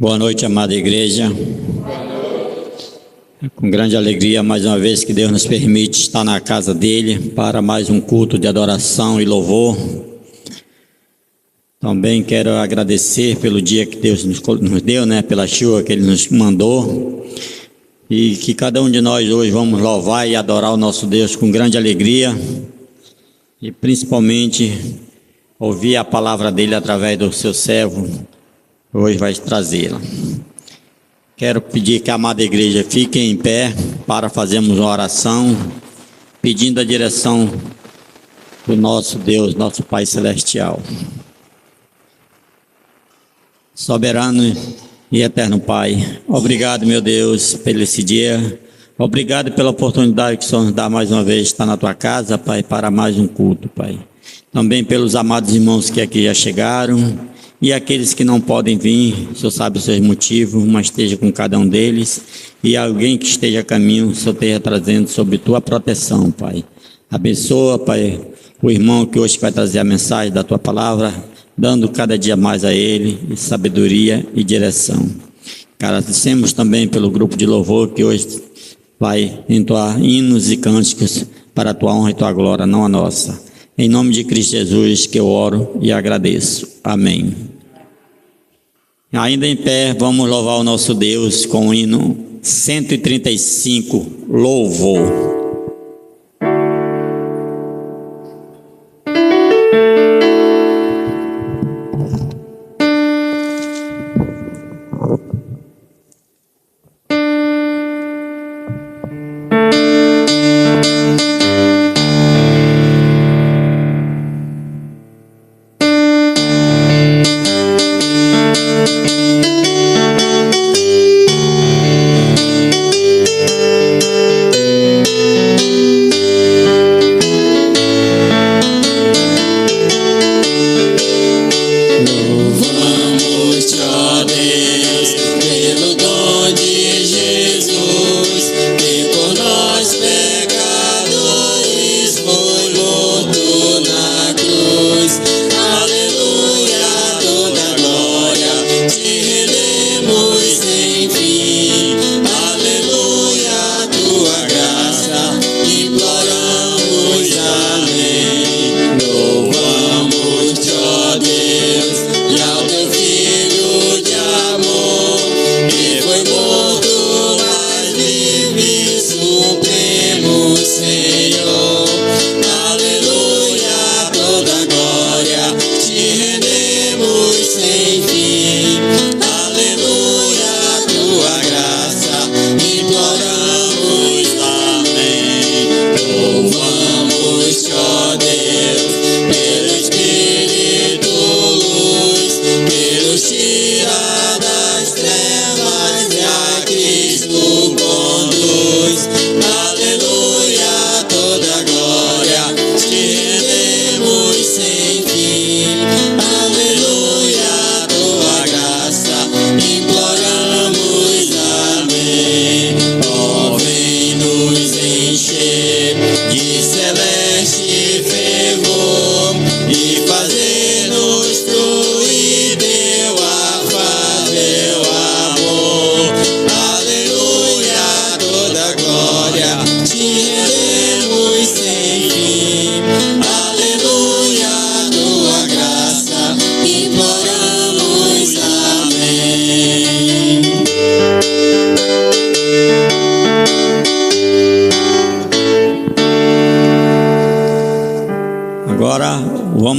Boa noite, amada igreja. É com grande alegria, mais uma vez, que Deus nos permite estar na casa dele para mais um culto de adoração e louvor. Também quero agradecer pelo dia que Deus nos deu, pela chuva que Ele nos mandou. E que cada um de nós hoje vamos louvar e adorar o nosso Deus com grande alegria. E principalmente ouvir a palavra dele através do seu servo. Hoje vai trazê-la. Quero pedir que a amada igreja fique em pé para fazermos uma oração, pedindo a direção do nosso Deus, nosso Pai Celestial. Soberano e eterno Pai, obrigado, meu Deus, por esse dia. Obrigado pela oportunidade que o Senhor nos dá mais uma vez de estar na Tua casa, Pai, para mais um culto, Pai. Também pelos amados irmãos que aqui já chegaram. E aqueles que não podem vir, o Senhor sabe os seus motivos, mas esteja com cada um deles. E alguém que esteja a caminho, o Senhor esteja trazendo sobre Tua proteção, Pai. Abençoa, Pai, o irmão que hoje vai trazer a mensagem da Tua palavra, dando cada dia mais a ele sabedoria e direção. Agradecemos também pelo grupo de louvor que hoje vai entoar hinos e cânticos para a Tua honra e Tua glória, não a nossa. Em nome de Cristo Jesus que eu oro e agradeço. Amém. Ainda em pé, vamos louvar o nosso Deus com o hino 135, Louvor.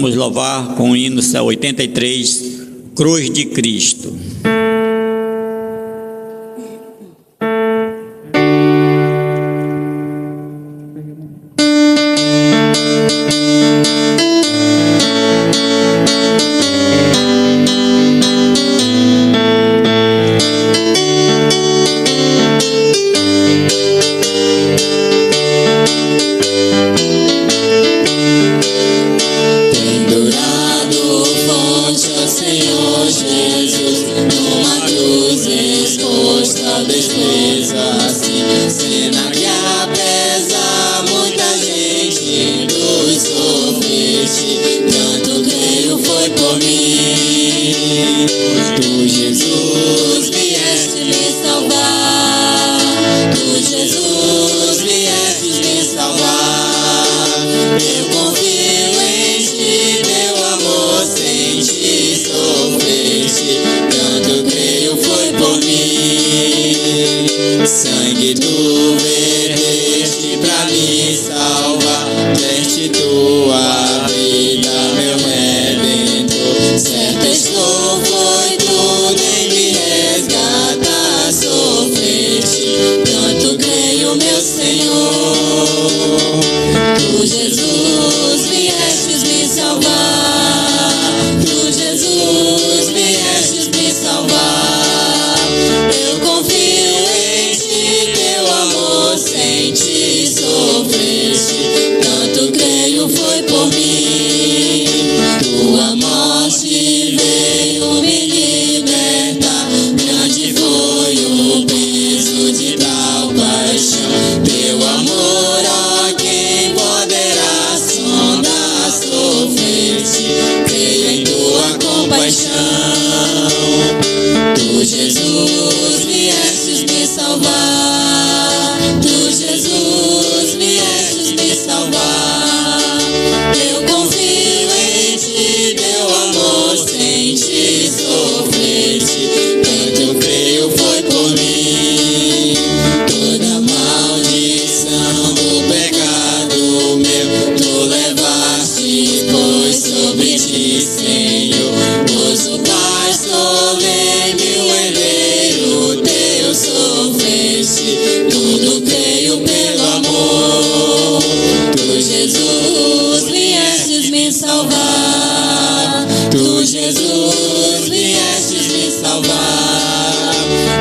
Vamos louvar com o hino 83, Cruz de Cristo. Tanto creio foi por mim, pois tu, Jesus,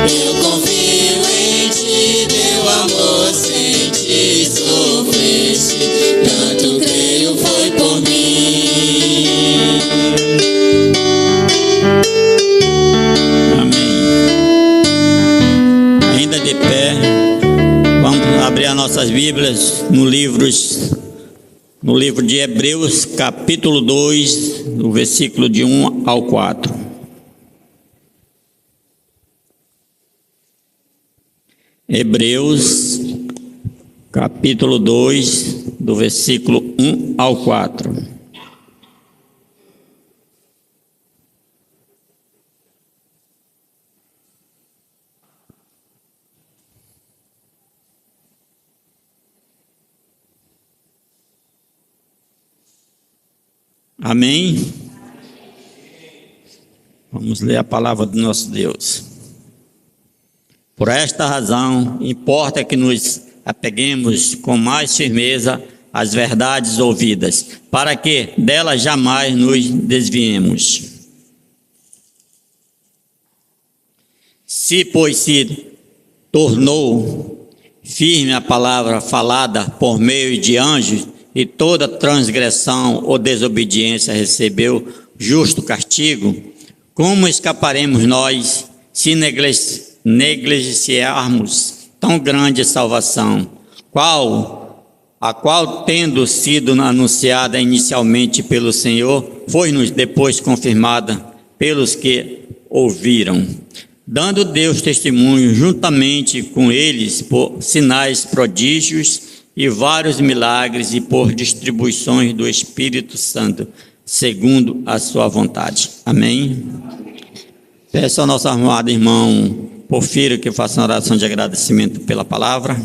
Eu confio em ti, teu amor sem ti sofreste, tanto creio foi por mim. Amém. Ainda de pé, vamos abrir as nossas Bíblias no livro de Hebreus, capítulo 2, no versículo de 1 ao 4. Hebreus, capítulo 2, do versículo 1 ao 4. Amém? Vamos ler a palavra do nosso Deus. Por esta razão, importa que nos apeguemos com mais firmeza às verdades ouvidas, para que delas jamais nos desviemos. Se, pois, se tornou firme a palavra falada por meio de anjos, e toda transgressão ou desobediência recebeu justo castigo, como escaparemos nós se negligenciarmos tão grande salvação, a qual, tendo sido anunciada inicialmente pelo Senhor, foi-nos depois confirmada pelos que ouviram, dando Deus testemunho juntamente com eles por sinais, prodígios e vários milagres e por distribuições do Espírito Santo, segundo a sua vontade. Amém? Peço ao nosso amado irmão Porfírio que faça uma oração de agradecimento pela palavra.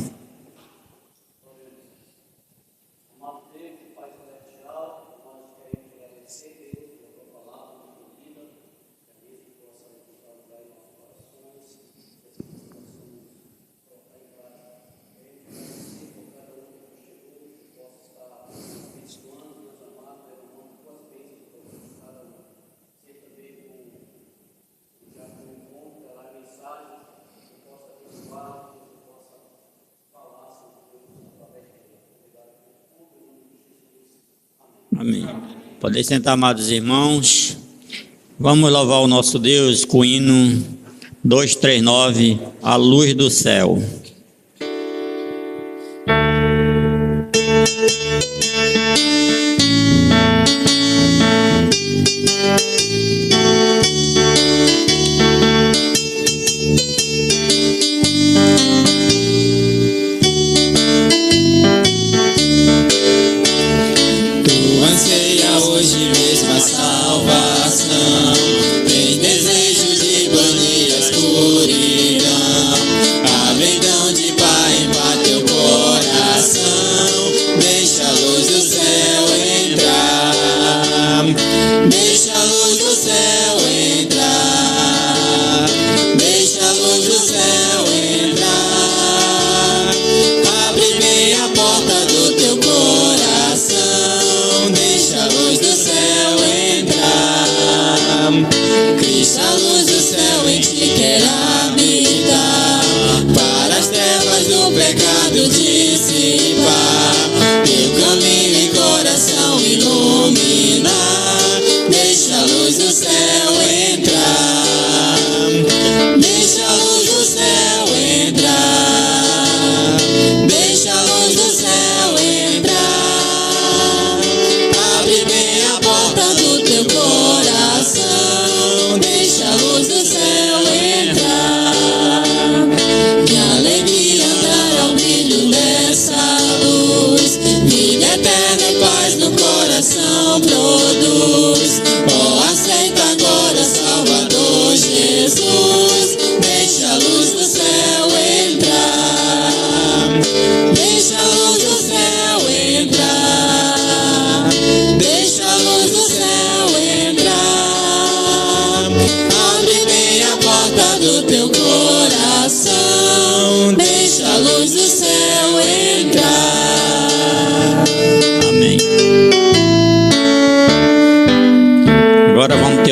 Amém. Podem sentar, amados irmãos. Vamos louvar o nosso Deus com o hino 239, A Luz do Céu.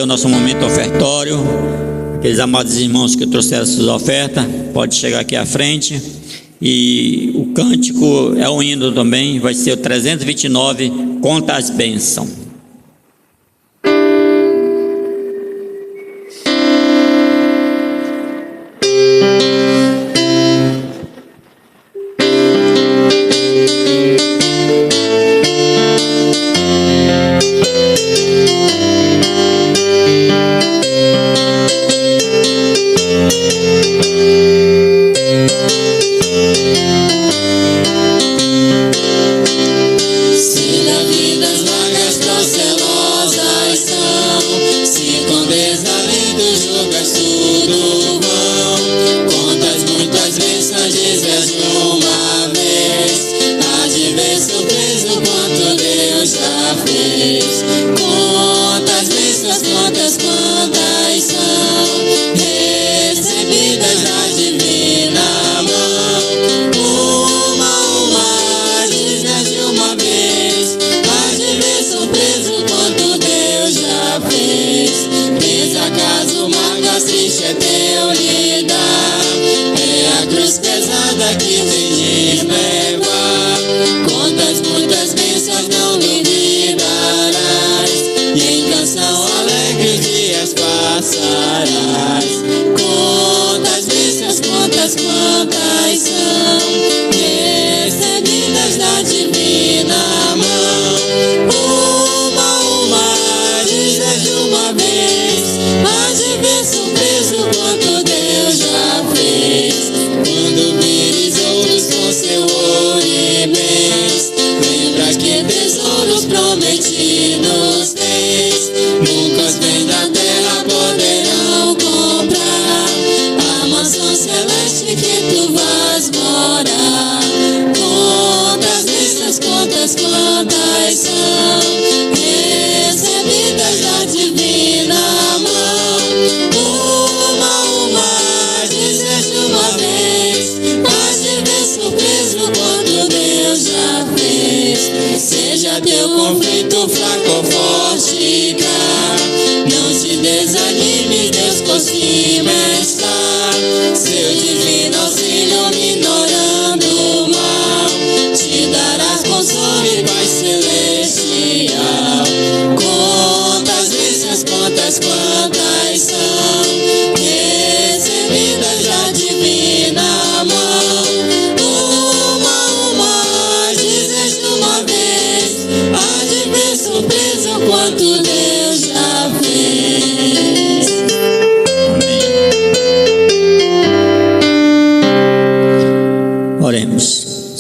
Nosso momento ofertório, Aqueles amados irmãos que trouxeram suas ofertas, pode chegar aqui à frente. E o cântico é o hino também, vai ser o 329, Conta as Bênçãos.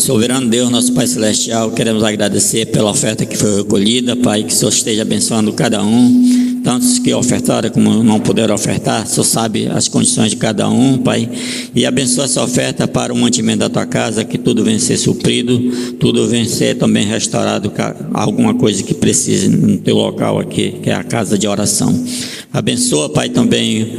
Soberano Deus, nosso Pai Celestial, queremos agradecer pela oferta que foi recolhida, Pai, que o Senhor esteja abençoando cada um, tantos que ofertaram como não puderam ofertar, o Senhor sabe as condições de cada um, Pai, e abençoa essa oferta para o mantimento da Tua casa, que tudo venha ser suprido, tudo venha ser também restaurado, alguma coisa que precise no Teu local aqui, que é a casa de oração. Abençoa, Pai, também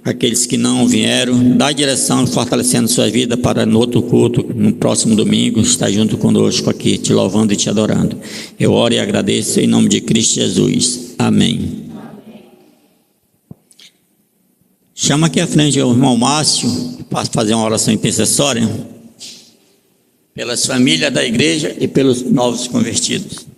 aqueles que não vieram, dá direção, fortalecendo sua vida para no outro culto, no próximo domingo, estar junto conosco aqui, te louvando e te adorando. Eu oro e agradeço em nome de Cristo Jesus. Amém. Chama aqui à frente o irmão Márcio para fazer uma oração intercessória pelas famílias da igreja e pelos novos convertidos.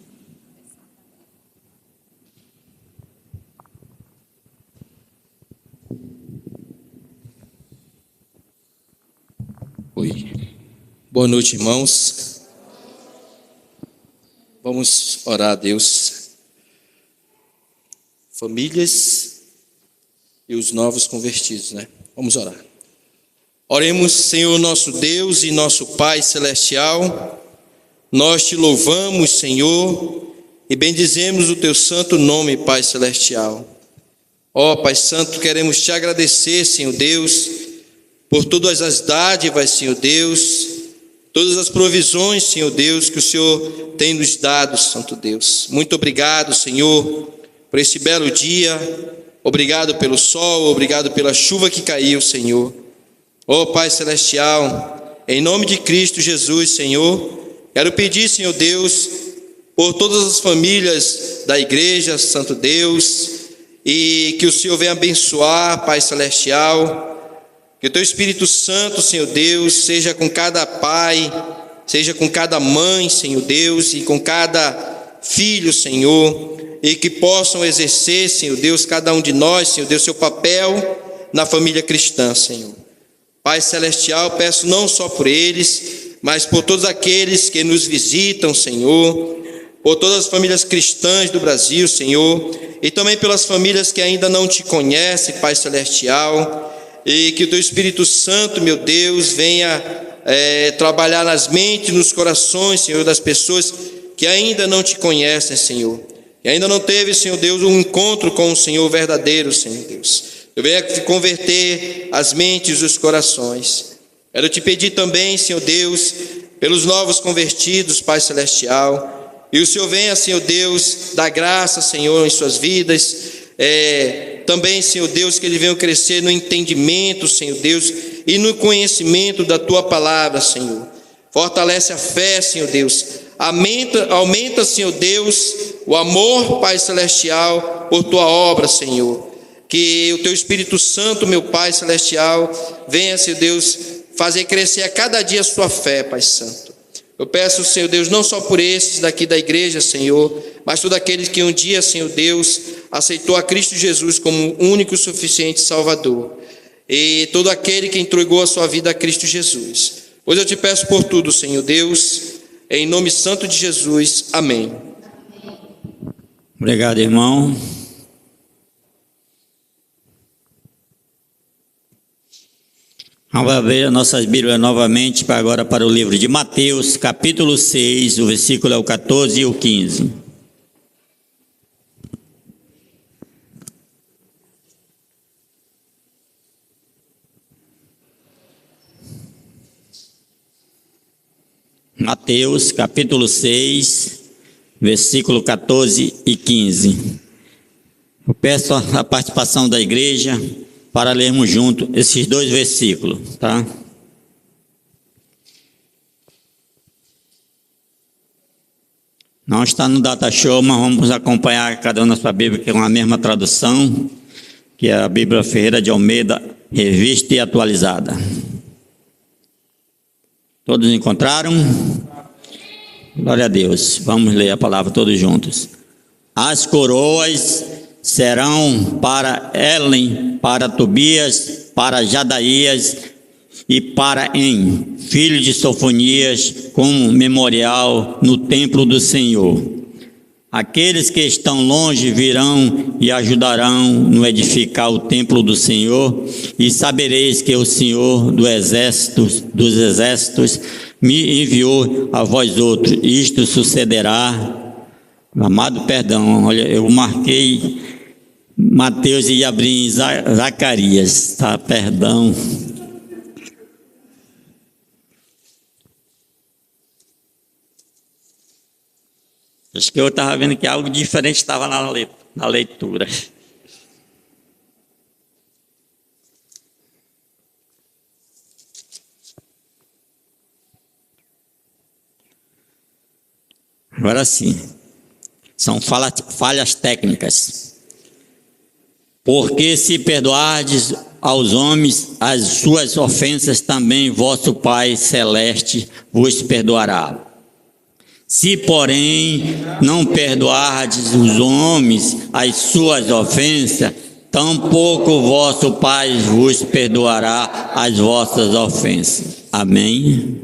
Oi. Boa noite, irmãos. Vamos orar a Deus. Famílias e os novos convertidos, né? Vamos orar. Oremos, Senhor nosso Deus e nosso Pai Celestial. Nós te louvamos, Senhor, e bendizemos o teu santo nome, Pai Celestial. Ó Pai Santo, queremos te agradecer, Senhor Deus, por todas as dádivas, Senhor Deus, todas as provisões, Senhor Deus, que o Senhor tem nos dado, Santo Deus. Muito obrigado, Senhor, por esse belo dia. Obrigado pelo sol, obrigado pela chuva que caiu, Senhor. Ó Pai Celestial, em nome de Cristo Jesus, Senhor, quero pedir, Senhor Deus, por todas as famílias da igreja, Santo Deus, e que o Senhor venha abençoar, Pai Celestial. Que o Teu Espírito Santo, Senhor Deus, seja com cada pai, seja com cada mãe, Senhor Deus, e com cada filho, Senhor, e que possam exercer, Senhor Deus, cada um de nós, Senhor Deus, seu papel na família cristã, Senhor. Pai Celestial, peço não só por eles, mas por todos aqueles que nos visitam, Senhor, por todas as famílias cristãs do Brasil, Senhor, e também pelas famílias que ainda não Te conhecem, Pai Celestial, e que o Teu Espírito Santo, meu Deus, venha trabalhar nas mentes, nos corações, Senhor, das pessoas que ainda não Te conhecem, Senhor, e ainda não teve, Senhor Deus, um encontro com o Senhor verdadeiro, Senhor Deus. Eu venho converter as mentes e os corações. Quero Te pedir também, Senhor Deus, pelos novos convertidos, Pai Celestial, e o Senhor venha, Senhor Deus, dar graça, Senhor, em suas vidas. Também, Senhor Deus, que eles venham crescer no entendimento, Senhor Deus, e no conhecimento da Tua palavra, Senhor. Fortalece a fé, Senhor Deus. Aumenta, Senhor Deus, o amor, Pai Celestial, por Tua obra, Senhor. Que o Teu Espírito Santo, meu Pai Celestial, venha, Senhor Deus, fazer crescer a cada dia a sua fé, Pai Santo. Eu peço, Senhor Deus, não só por esses daqui da igreja, Senhor, mas todos aqueles que um dia, Senhor Deus, aceitou a Cristo Jesus como único e suficiente Salvador, e todo aquele que entregou a sua vida a Cristo Jesus. Pois eu Te peço por tudo, Senhor Deus, em nome santo de Jesus. Amém. Obrigado, irmão. Vamos abrir nossas Bíblias novamente agora para o livro de Mateus, capítulo 6, o versículo é o 14 e o 15. Mateus, capítulo 6, versículo 14 e 15. Eu peço a participação da igreja para lermos junto esses dois versículos, tá? Não está no data show, mas vamos acompanhar cada um na sua Bíblia, que é uma mesma tradução, que é a Bíblia Ferreira de Almeida, revista e atualizada. Todos encontraram? Glória a Deus. Vamos ler a palavra todos juntos. As coroas serão para Helen, para Tobias, para Jadaías e para En, filho de Sofonias, como memorial no templo do Senhor. Aqueles que estão longe virão e ajudarão no edificar o templo do Senhor, e sabereis que o Senhor dos exércitos me enviou a vós outros. Isto sucederá. Amado, perdão, olha, eu marquei Mateus e abri em Zacarias, tá? Perdão. Acho que eu estava vendo que algo diferente estava na leitura. Agora sim, são falhas técnicas. Porque se perdoardes aos homens as suas ofensas, também vosso Pai Celeste vos perdoará. Se, porém, não perdoardes os homens as suas ofensas, tampouco vosso Pai vos perdoará as vossas ofensas. Amém?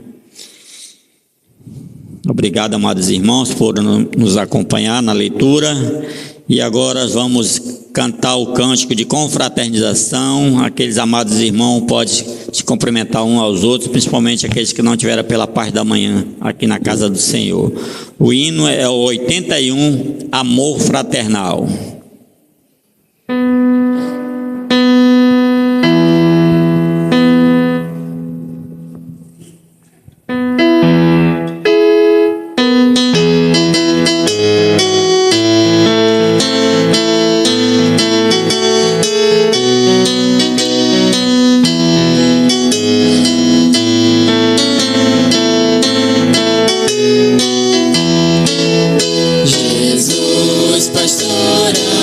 Obrigado, amados irmãos, por nos acompanhar na leitura. E agora vamos cantar o cântico de confraternização. Aqueles amados irmãos podem se cumprimentar uns aos outros, principalmente aqueles que não tiveram pela parte da manhã aqui na casa do Senhor. O hino é o 81, Amor Fraternal. Jesus, pastor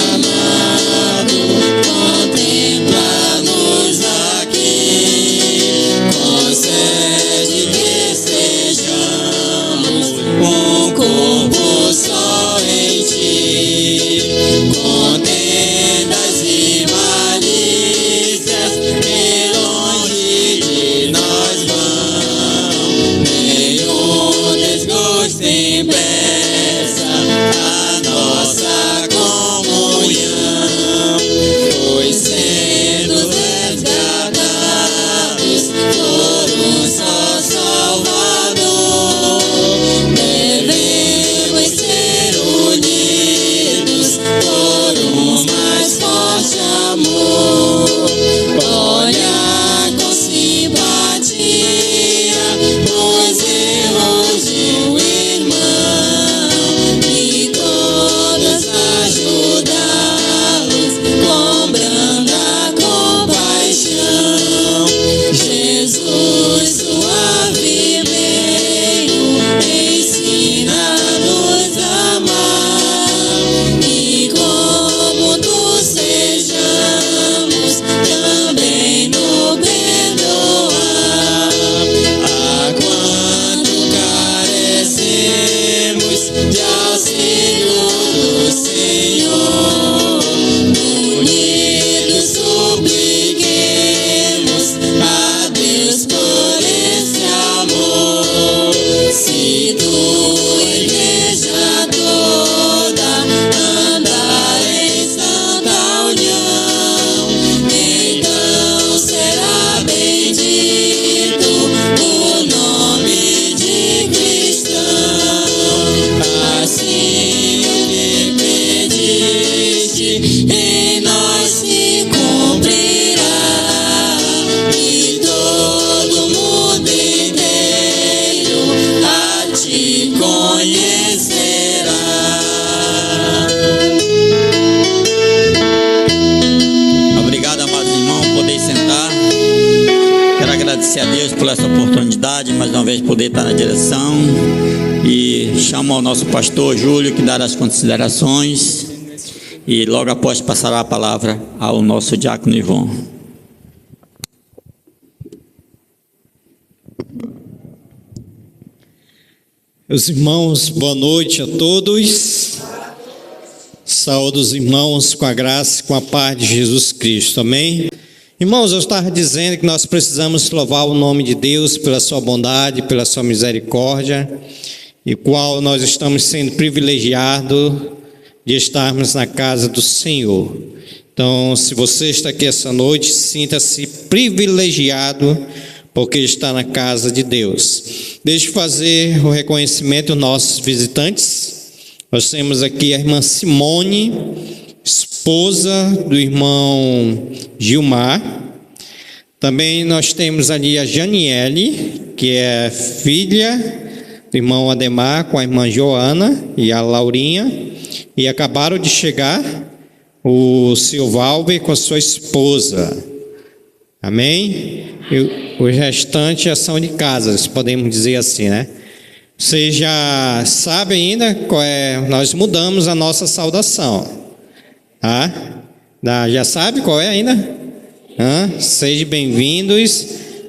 agradecer a Deus por essa oportunidade, mais uma vez poder estar na direção. E chamo ao nosso pastor Júlio, que dará as considerações. E logo após passará a palavra ao nosso diácono Ivon. Meus irmãos, boa noite a todos. Saúdo os irmãos com a graça e com a paz de Jesus Cristo, amém? Irmãos, eu estava dizendo que nós precisamos louvar o nome de Deus pela sua bondade, pela sua misericórdia, e qual nós estamos sendo privilegiados de estarmos na casa do Senhor. Então, se você está aqui essa noite, sinta-se privilegiado, porque está na casa de Deus. Deixa eu fazer o reconhecimento dos nossos visitantes. Nós temos aqui a irmã Simone, esposa do irmão Gilmar. Também nós temos ali a Janiele, que é filha do irmão Ademar, com a irmã Joana e a Laurinha. E acabaram de chegar o Silvalve com a sua esposa. Amém? E o restante são de casas, podemos dizer assim, né? Vocês já sabem ainda qual é? Nós mudamos a nossa saudação, tá? Já sabe qual é ainda? Sejam bem-vindos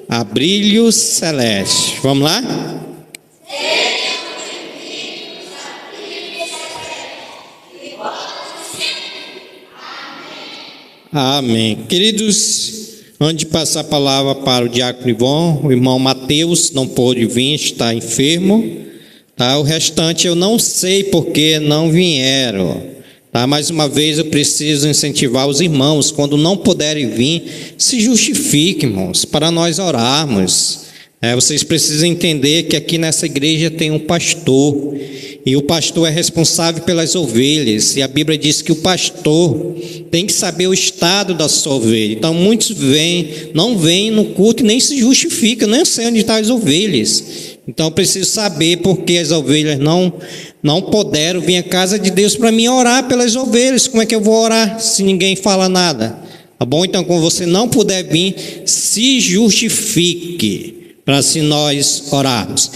a Brilho Celeste. Vamos lá? Sejam bem-vindos a Brilho Celeste. Amém. Queridos, antes de passar a palavra para o diácono Ivon, o irmão Mateus não pôde vir, está enfermo. Tá? O restante eu não sei porque não vieram. Tá? Mais uma vez eu preciso incentivar os irmãos, quando não puderem vir, se justifiquem, irmãos, para nós orarmos. Vocês precisam entender que aqui nessa igreja tem um pastor, e o pastor é responsável pelas ovelhas, e a Bíblia diz que o pastor tem que saber o estado da sua ovelha. Então muitos não vêm no culto e nem se justificam, nem sei onde estão as ovelhas. Então eu preciso saber porque as ovelhas não puderam vir à casa de Deus para mim orar pelas ovelhas. Como é que eu vou orar se ninguém fala nada? Tá bom? Então quando você não puder vir, se justifique, para assim nós orarmos.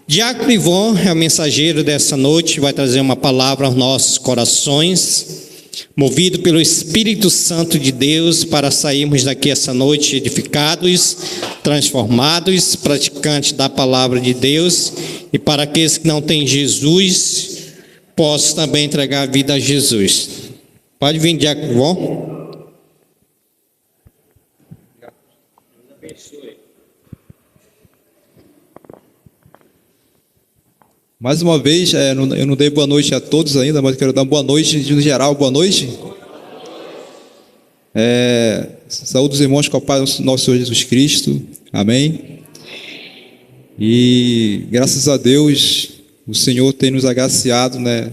Diácono Ivon é o mensageiro dessa noite, vai trazer uma palavra aos nossos corações, movido pelo Espírito Santo de Deus, para sairmos daqui essa noite edificados, transformados, praticantes da palavra de Deus, e para aqueles que não têm Jesus, possam também entregar a vida a Jesus. Pode vir, Diácono Ivon. Mais uma vez, eu não dei boa noite a todos ainda, mas quero dar boa noite, no geral, boa noite. Saúde dos irmãos com a paz do nosso Senhor Jesus Cristo, amém. E graças a Deus, o Senhor tem nos agraciado, né,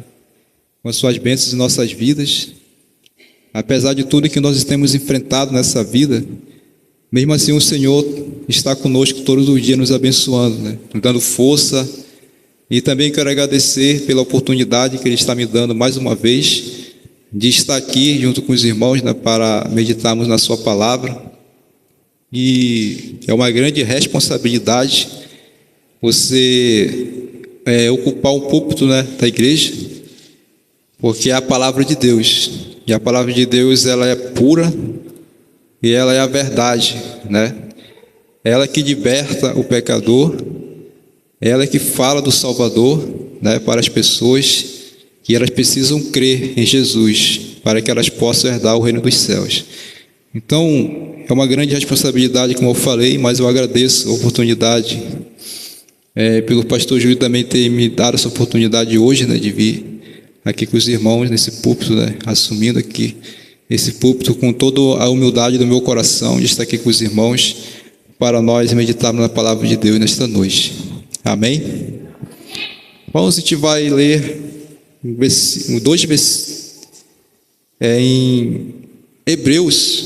com as suas bênçãos em nossas vidas. Apesar de tudo que nós temos enfrentado nessa vida, mesmo assim o Senhor está conosco todos os dias, nos abençoando, né, nos dando força. E também quero agradecer pela oportunidade que Ele está me dando mais uma vez de estar aqui junto com os irmãos, né, para meditarmos na sua palavra. E é uma grande responsabilidade você ocupar um púlpito, né, da igreja, porque é a palavra de Deus. E a palavra de Deus, ela é pura e ela é a verdade, né? Ela que liberta o pecador. Ela é que fala do Salvador, né, para as pessoas que elas precisam crer em Jesus para que elas possam herdar o reino dos céus. Então, é uma grande responsabilidade, como eu falei, mas eu agradeço a oportunidade pelo pastor Júlio também ter me dado essa oportunidade hoje, né, de vir aqui com os irmãos nesse púlpito, né, assumindo aqui esse púlpito com toda a humildade do meu coração, de estar aqui com os irmãos para nós meditarmos na palavra de Deus nesta noite. Amém? Vamos, a gente vai ler em Hebreus.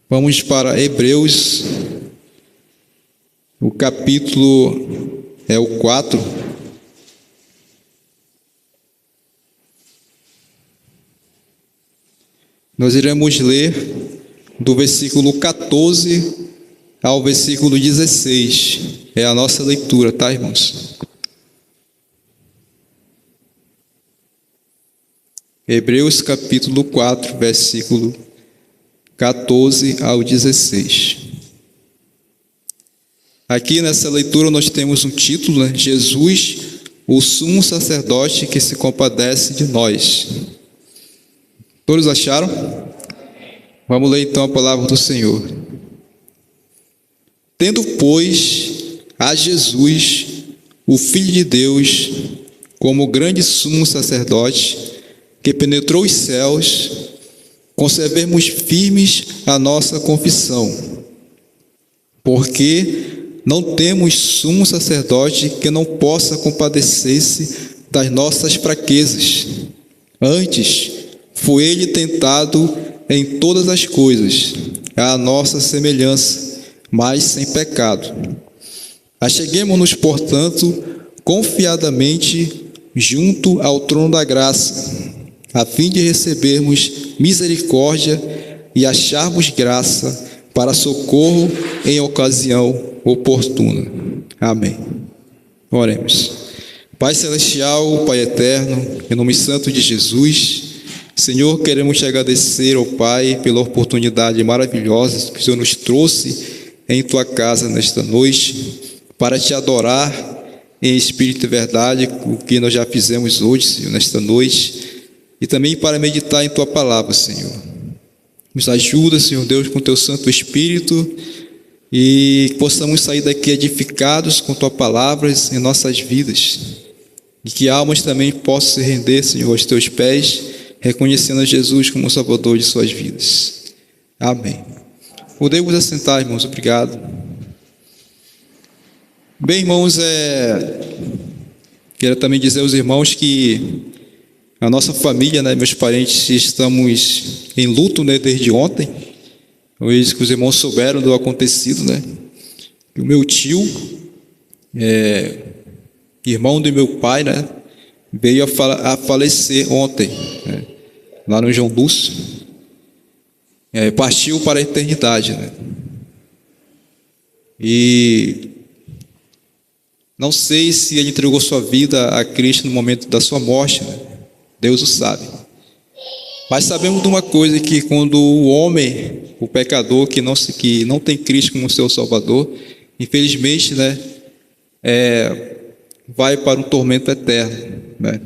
Vamos para Hebreus, o capítulo o 4. Nós iremos ler do versículo 14 ao versículo 16. É a nossa leitura, tá, irmãos? Hebreus capítulo 4, versículo 14 ao 16. Aqui nessa leitura nós temos um título, né? Jesus, o sumo sacerdote que se compadece de nós. Todos acharam? Vamos ler então a palavra do Senhor. Tendo, pois, a Jesus, o Filho de Deus, como grande sumo sacerdote, que penetrou os céus, conservemos firmes a nossa confissão, porque não temos sumo sacerdote que não possa compadecer-se das nossas fraquezas. Antes, foi ele tentado em todas as coisas, à nossa semelhança, mas sem pecado. Acheguemo-nos, portanto, confiadamente junto ao trono da graça, a fim de recebermos misericórdia e acharmos graça para socorro em ocasião oportuna. Amém. Oremos. Pai celestial, Pai eterno, em nome santo de Jesus, Senhor, queremos te agradecer, ó Pai, pela oportunidade maravilhosa que o Senhor nos trouxe em tua casa nesta noite, para te adorar em espírito e verdade, o que nós já fizemos hoje, Senhor, nesta noite, e também para meditar em tua palavra, Senhor. Nos ajuda, Senhor Deus, com teu Santo Espírito, e que possamos sair daqui edificados com tua palavra em nossas vidas, e que almas também possam se render, Senhor, aos teus pés, reconhecendo a Jesus como o Salvador de suas vidas. Amém. Podemos assentar, irmãos, obrigado. Bem, irmãos, quero também dizer aos irmãos que a nossa família, né, meus parentes, estamos em luto, né, desde ontem. Hoje que os irmãos souberam do acontecido, né? O meu tio, irmão do meu pai, né, veio a falecer ontem, né, lá no João Lúcio. Partiu para a eternidade, né? E não sei se ele entregou sua vida a Cristo no momento da sua morte, né? Deus o sabe. Mas sabemos de uma coisa, que quando o homem, o pecador que não tem Cristo como seu Salvador, infelizmente, né, vai para um tormento eterno, né?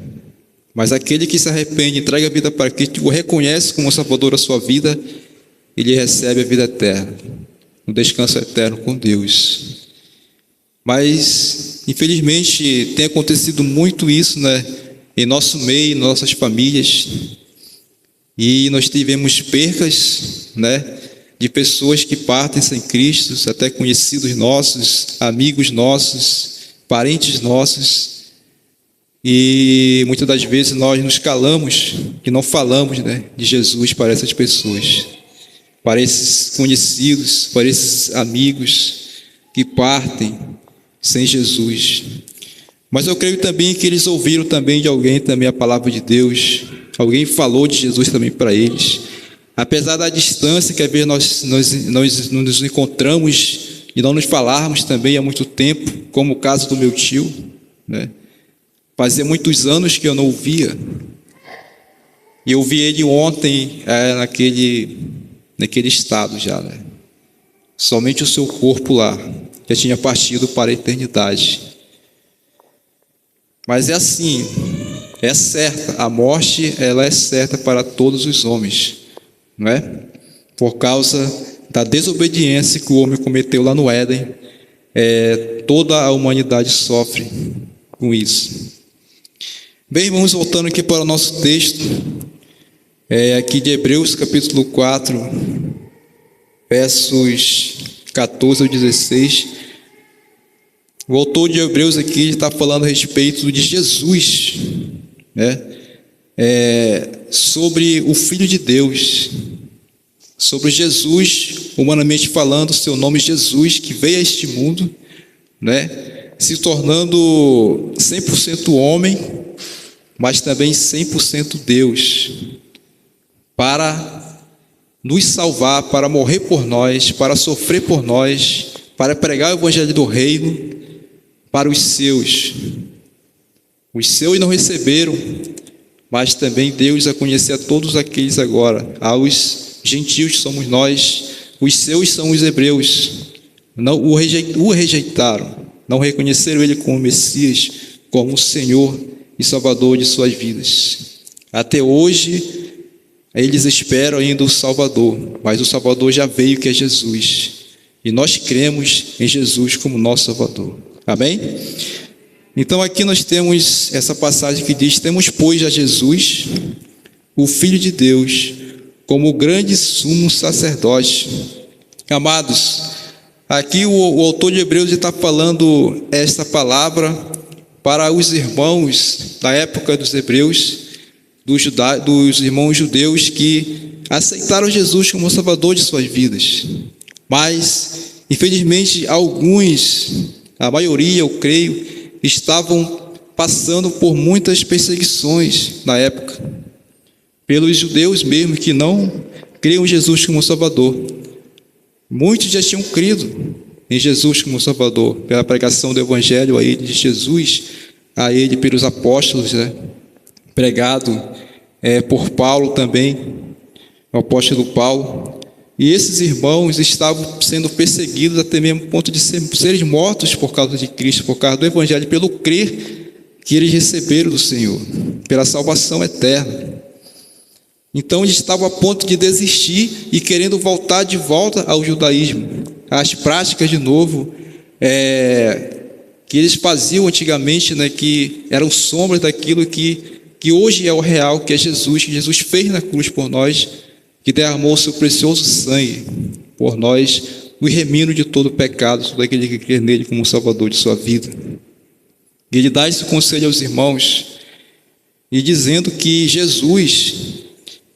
Mas aquele que se arrepende, entrega a vida para Cristo, o reconhece como Salvador a sua vida, ele recebe a vida eterna, um descanso eterno com Deus. Mas, infelizmente, tem acontecido muito isso, né, em nosso meio, em nossas famílias, e nós tivemos percas, né, de pessoas que partem sem Cristo, até conhecidos nossos, amigos nossos, parentes nossos, e muitas das vezes nós nos calamos e não falamos, né, de Jesus para essas pessoas, para esses conhecidos, para esses amigos que partem sem Jesus. Mas eu creio também que eles ouviram também de alguém também a palavra de Deus, alguém falou de Jesus também para eles. Apesar da distância que às vezes nós nos encontramos e não nos falarmos também há muito tempo, como o caso do meu tio, né? Fazia muitos anos que eu não o via, e eu vi ele ontem naquele estado já, né? Somente o seu corpo lá já tinha partido para a eternidade. Mas é assim, é certa, a morte ela é certa para todos os homens, não é? Por causa da desobediência que o homem cometeu lá no Éden, toda a humanidade sofre com isso. Bem, irmãos, voltando aqui para o nosso texto, aqui de Hebreus capítulo 4, versos 14 ao 16, o autor de Hebreus aqui está falando a respeito de Jesus, né? Sobre o Filho de Deus, sobre Jesus, humanamente falando, seu nome Jesus, que veio a este mundo, né? Se tornando 100% homem, mas também 100% Deus, para nos salvar, para morrer por nós, para sofrer por nós, para pregar o evangelho do reino para os seus. Os seus não receberam, mas também Deus a conhecer a todos aqueles agora. Aos gentios somos nós, os seus são os hebreus. Não o rejeitaram, não reconheceram ele como Messias, como o Senhor e Salvador de suas vidas. Até hoje, eles esperam ainda o Salvador, mas o Salvador já veio, que é Jesus. E nós cremos em Jesus como nosso Salvador. Amém? Então aqui nós temos essa passagem que diz: temos, pois, a Jesus, o Filho de Deus, como o grande sumo sacerdote. Amados, aqui o autor de Hebreus está falando esta palavra para os irmãos da época dos hebreus, dos irmãos judeus que aceitaram Jesus como Salvador de suas vidas. Mas, infelizmente, alguns, a maioria, eu creio, estavam passando por muitas perseguições na época, pelos judeus mesmo, que não criam em Jesus como Salvador. Muitos já tinham crido em Jesus como Salvador, pela pregação do Evangelho a ele, de Jesus, a ele pelos apóstolos, né? Pregado por Paulo também, o apóstolo Paulo. E esses irmãos estavam sendo perseguidos até mesmo ponto de serem mortos por causa de Cristo, por causa do Evangelho, pelo crer que eles receberam do Senhor, pela salvação eterna. Então eles estavam a ponto de desistir e querendo voltar de volta ao judaísmo, às práticas de novo, que eles faziam antigamente, né, que eram sombras daquilo que hoje é o real, que é Jesus, que Jesus fez na cruz por nós, que derramou o seu precioso sangue por nós, o remindo de todo pecado, todo aquele que crê nele como Salvador de sua vida. E ele dá esse conselho aos irmãos, e dizendo que Jesus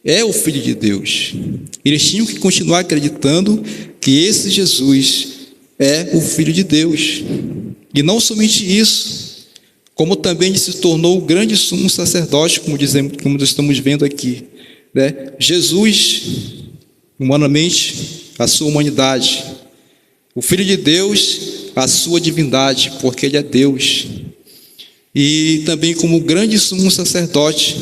é o Filho de Deus. Eles tinham que continuar acreditando que esse Jesus é o Filho de Deus. E não somente isso, como também ele se tornou o grande sumo sacerdote, como estamos vendo aqui, né? Jesus, humanamente, a sua humanidade, o Filho de Deus, a sua divindade, porque ele é Deus, e também como grande sumo sacerdote,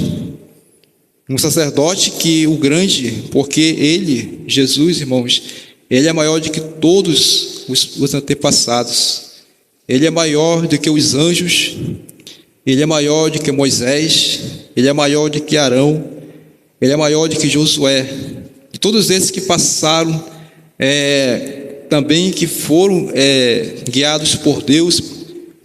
um sacerdote que o grande, porque ele, Jesus, irmãos, ele é maior do que todos os antepassados, ele é maior do que os anjos, ele é maior do que Moisés, ele é maior do que Arão, ele é maior do que Josué, e todos esses que passaram, também que foram guiados por Deus,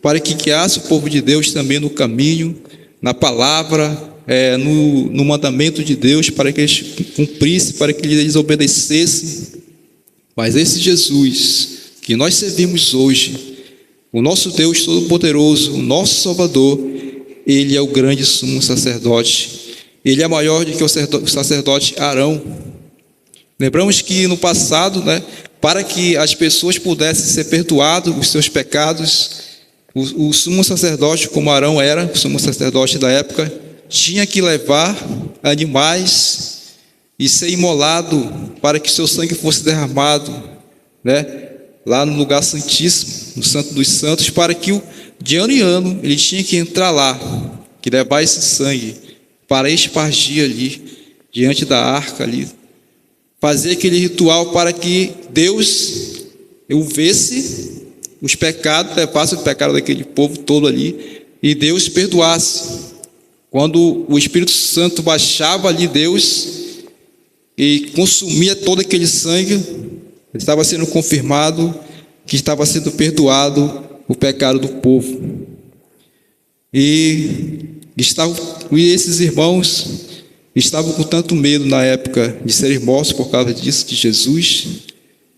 para que guiasse o povo de Deus também no caminho, na palavra, no mandamento de Deus, para que eles cumprissem, para que eles obedecessem. Mas esse Jesus que nós servimos hoje, o nosso Deus Todo-Poderoso, o nosso Salvador, ele é o grande sumo sacerdote. Ele é maior do que o sacerdote Arão. Lembramos que no passado, né, para que as pessoas pudessem ser perdoados os seus pecados, o sumo sacerdote, como Arão era, o sumo sacerdote da época, tinha que levar animais e ser imolado para que seu sangue fosse derramado, né, lá no lugar santíssimo, no Santo dos Santos, para que de ano em ano ele tinha que entrar lá, que levar esse sangue para espargir ali, diante da arca ali, fazer aquele ritual para que Deus o visse os pecados, levasse o pecado daquele povo todo ali, e Deus perdoasse. Quando o Espírito Santo baixava ali, Deus, e consumia todo aquele sangue, estava sendo confirmado que estava sendo perdoado o pecado do povo. E esses irmãos estavam com tanto medo na época de serem mortos por causa disso, de Jesus,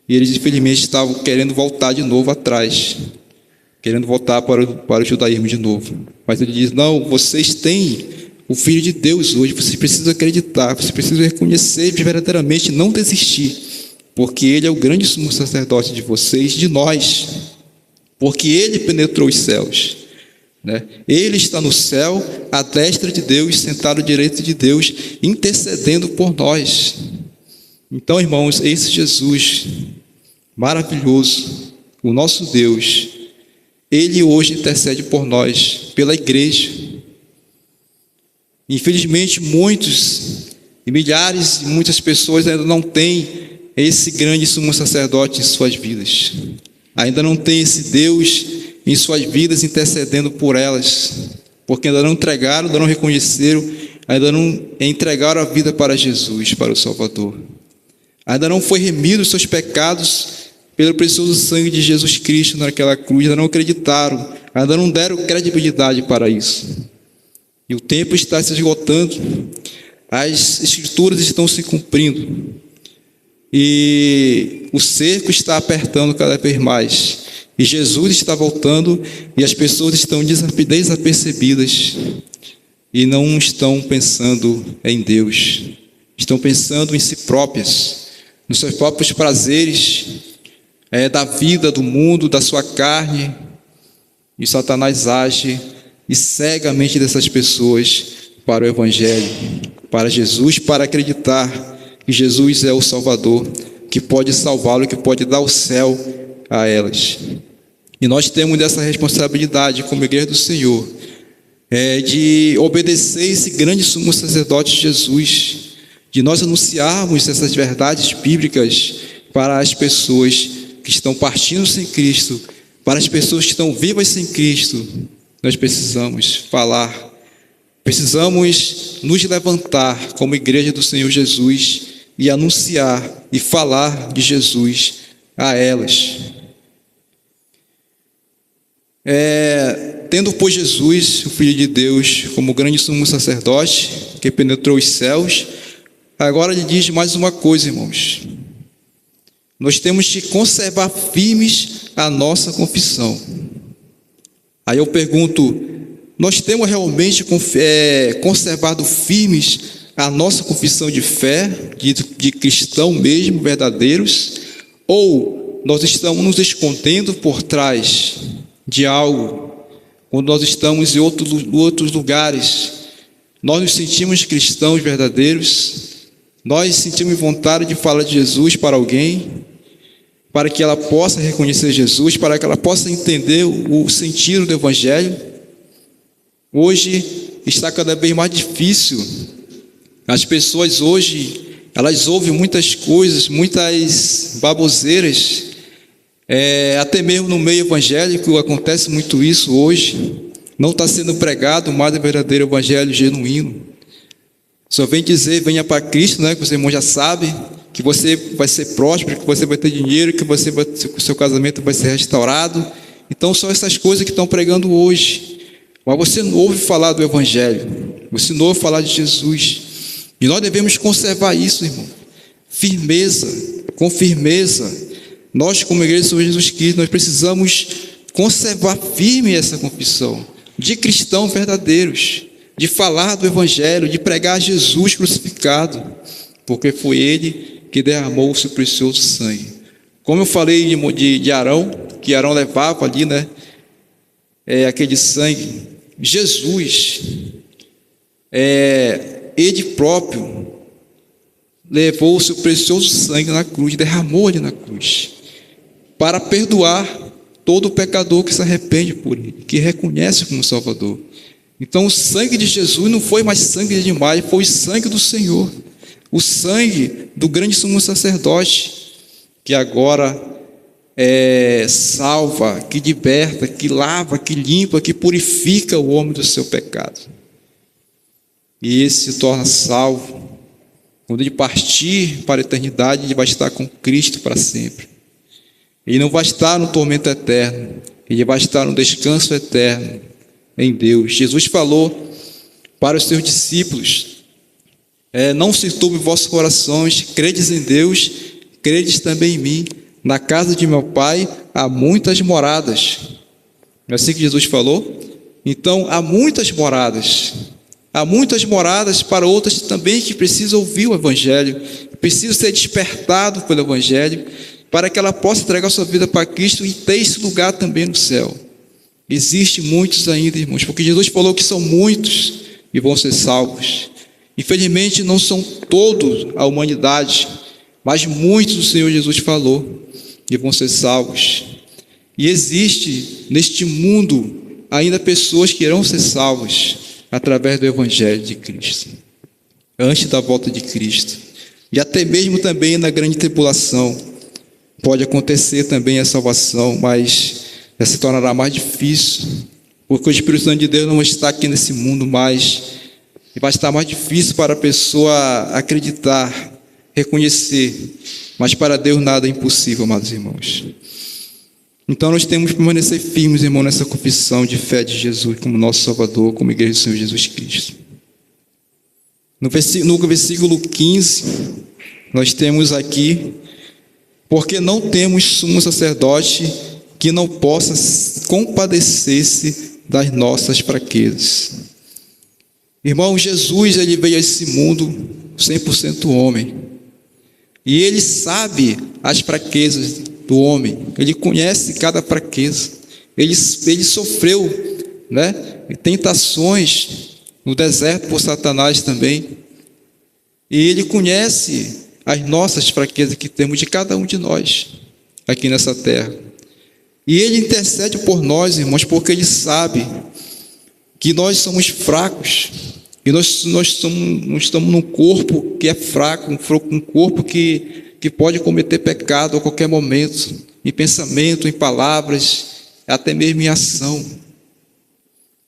e eles infelizmente estavam querendo voltar de novo atrás, querendo voltar para o judaísmo de novo. Mas ele diz: não, vocês têm o Filho de Deus hoje, vocês precisam acreditar, vocês precisam reconhecer verdadeiramente, não desistir, porque ele é o grande sumo sacerdote de vocês, de nós, porque ele penetrou os céus, né? Ele está no céu, à destra de Deus, sentado à direita de Deus, intercedendo por nós. Então, irmãos, esse Jesus maravilhoso, o nosso Deus, Ele hoje intercede por nós, pela igreja. Infelizmente, muitos e milhares e muitas pessoas ainda não têm esse grande sumo sacerdote em suas vidas. Ainda não tem esse Deus em suas vidas intercedendo por elas, porque ainda não entregaram, ainda não reconheceram, ainda não entregaram a vida para Jesus, para o Salvador. Ainda não foi remido os seus pecados pelo precioso sangue de Jesus Cristo naquela cruz, ainda não acreditaram, ainda não deram credibilidade para isso. E o tempo está se esgotando, as escrituras estão se cumprindo, e o cerco está apertando cada vez mais, e Jesus está voltando, e as pessoas estão desapercebidas, e não estão pensando em Deus, estão pensando em si próprias, nos seus próprios prazeres, da vida, do mundo, da sua carne, e Satanás age e cega a mente dessas pessoas para o Evangelho, para Jesus, para acreditar que Jesus é o Salvador, que pode salvá-lo, que pode dar o céu a elas. E nós temos essa responsabilidade como igreja do Senhor, de obedecer esse grande sumo sacerdote Jesus, de nós anunciarmos essas verdades bíblicas para as pessoas que estão partindo sem Cristo, para as pessoas que estão vivas sem Cristo. Nós precisamos falar, precisamos nos levantar como igreja do Senhor Jesus e anunciar e falar de Jesus a elas. Tendo, pois, Jesus, o Filho de Deus, como grande sumo sacerdote, que penetrou os céus, agora ele diz mais uma coisa, irmãos. Nós temos que conservar firmes a nossa confissão. Aí eu pergunto, nós temos realmente conservado firmes a nossa confissão de fé, de cristão mesmo, verdadeiros? Ou nós estamos nos escondendo por trás de algo, quando nós estamos em outros lugares? Nós nos sentimos cristãos verdadeiros, nós sentimos vontade de falar de Jesus para alguém, para que ela possa reconhecer Jesus, para que ela possa entender o sentido do Evangelho. Hoje está cada vez mais difícil. As pessoas hoje, elas ouvem muitas coisas, muitas baboseiras, até mesmo no meio evangélico acontece muito isso hoje. Não está sendo pregado mais o verdadeiro Evangelho genuíno. Só vem dizer, venha para Cristo, né? Que os irmãos já sabem, que você vai ser próspero, que você vai ter dinheiro, que o seu casamento vai ser restaurado. Então são essas coisas que estão pregando hoje. Mas você não ouve falar do Evangelho, você não ouve falar de Jesus. E nós devemos conservar isso, irmão. Firmeza, com firmeza. Nós, como igreja do Senhor Jesus Cristo, nós precisamos conservar firme essa confissão de cristãos verdadeiros, de falar do Evangelho, de pregar Jesus crucificado, porque foi Ele que derramou o seu precioso sangue. Como eu falei de Arão, que Arão levava ali, né? Aquele sangue. Jesus, Ele próprio levou o seu precioso sangue na cruz, derramou ali na cruz, para perdoar todo pecador que se arrepende por Ele, que reconhece como Salvador. Então o sangue de Jesus não foi mais sangue de demais, foi o sangue do Senhor, o sangue do grande sumo sacerdote, que agora salva, que liberta, que lava, que limpa, que purifica o homem do seu pecado. E esse se torna salvo. Quando ele partir para a eternidade, ele vai estar com Cristo para sempre. Ele não vai estar no tormento eterno, ele vai estar no descanso eterno em Deus. Jesus falou para os seus discípulos: não se turbe vossos corações, credes em Deus, credes também em mim. Na casa de meu Pai há muitas moradas. Não é assim que Jesus falou? Então há muitas moradas. Há muitas moradas para outras também que precisam ouvir o Evangelho, precisam ser despertados pelo Evangelho, para que ela possa entregar sua vida para Cristo e ter esse lugar também no céu. Existem muitos ainda, irmãos, porque Jesus falou que são muitos e vão ser salvos. Infelizmente não são todos a humanidade, mas muitos o Senhor Jesus falou que vão ser salvos. E existe neste mundo ainda pessoas que irão ser salvas através do Evangelho de Cristo, antes da volta de Cristo. E até mesmo também na grande tribulação pode acontecer também a salvação, mas já se tornará mais difícil, porque o Espírito Santo de Deus não está aqui nesse mundo mais, e vai estar mais difícil para a pessoa acreditar, reconhecer, mas para Deus nada é impossível, amados irmãos. Então nós temos que permanecer firmes, irmão, nessa confissão de fé de Jesus como nosso Salvador, como Igreja do Senhor Jesus Cristo. No versículo 15, nós temos aqui: porque não temos sumo sacerdote que não possa compadecer-se das nossas fraquezas. Irmão, Jesus, ele veio a esse mundo 100% homem, e ele sabe as fraquezas do homem, ele conhece cada fraqueza, ele sofreu, né, tentações no deserto por Satanás também, e ele conhece as nossas fraquezas que temos de cada um de nós aqui nessa terra, e ele intercede por nós, irmãos, porque ele sabe que nós somos fracos, e nós estamos num corpo que é fraco, um corpo que pode cometer pecado a qualquer momento, em pensamento, em palavras, até mesmo em ação.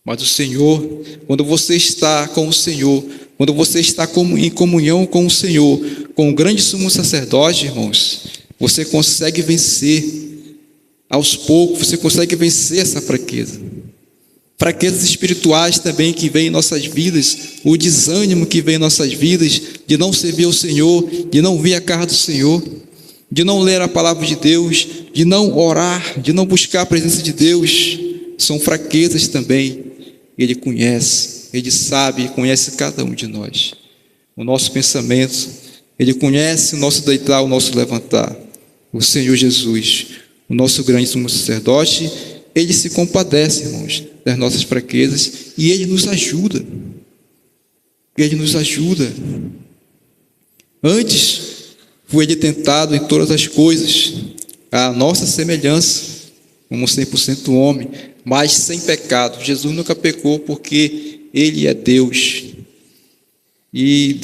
Mas o Senhor, quando você está com o Senhor, quando você está em comunhão com o Senhor, com o grande sumo sacerdote, irmãos, você consegue vencer aos poucos, você consegue vencer essa fraqueza. Fraquezas espirituais também que vêm em nossas vidas, o desânimo que vem em nossas vidas, de não servir ao Senhor, de não vir a casa do Senhor, de não ler a palavra de Deus, de não orar, de não buscar a presença de Deus, são fraquezas também. Ele conhece, Ele sabe, conhece cada um de nós, o nosso pensamento, Ele conhece o nosso deitar, o nosso levantar. O Senhor Jesus, o nosso grande sumo sacerdote, Ele se compadece, irmãos, das nossas fraquezas, e Ele nos ajuda. Ele nos ajuda. Antes, foi Ele tentado em todas as coisas, à nossa semelhança, como 100% homem, mas sem pecado. Jesus nunca pecou porque Ele é Deus. E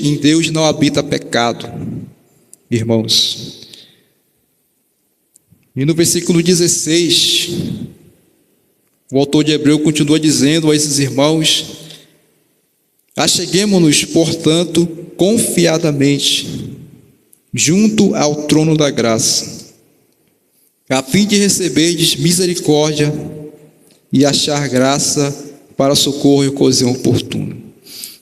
em Deus não habita pecado, irmãos. E no versículo 16, o autor de Hebreu continua dizendo a esses irmãos: acheguemo-nos, portanto, confiadamente junto ao trono da graça, a fim de receberdes misericórdia e achar graça para socorro e ocasião oportuna.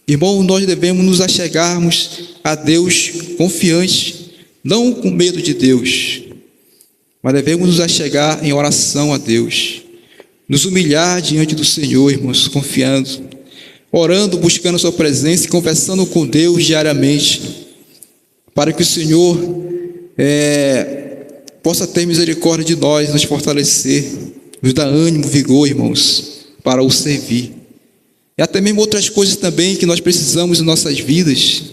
Irmão, nós devemos nos achegarmos a Deus confiantes, não com medo de Deus, mas devemos nos achegar em oração a Deus, nos humilhar diante do Senhor, irmãos, confiando, orando, buscando a sua presença e conversando com Deus diariamente, para que o Senhor possa ter misericórdia de nós, nos fortalecer, nos dar ânimo, vigor, irmãos, para o servir. E até mesmo outras coisas também que nós precisamos em nossas vidas,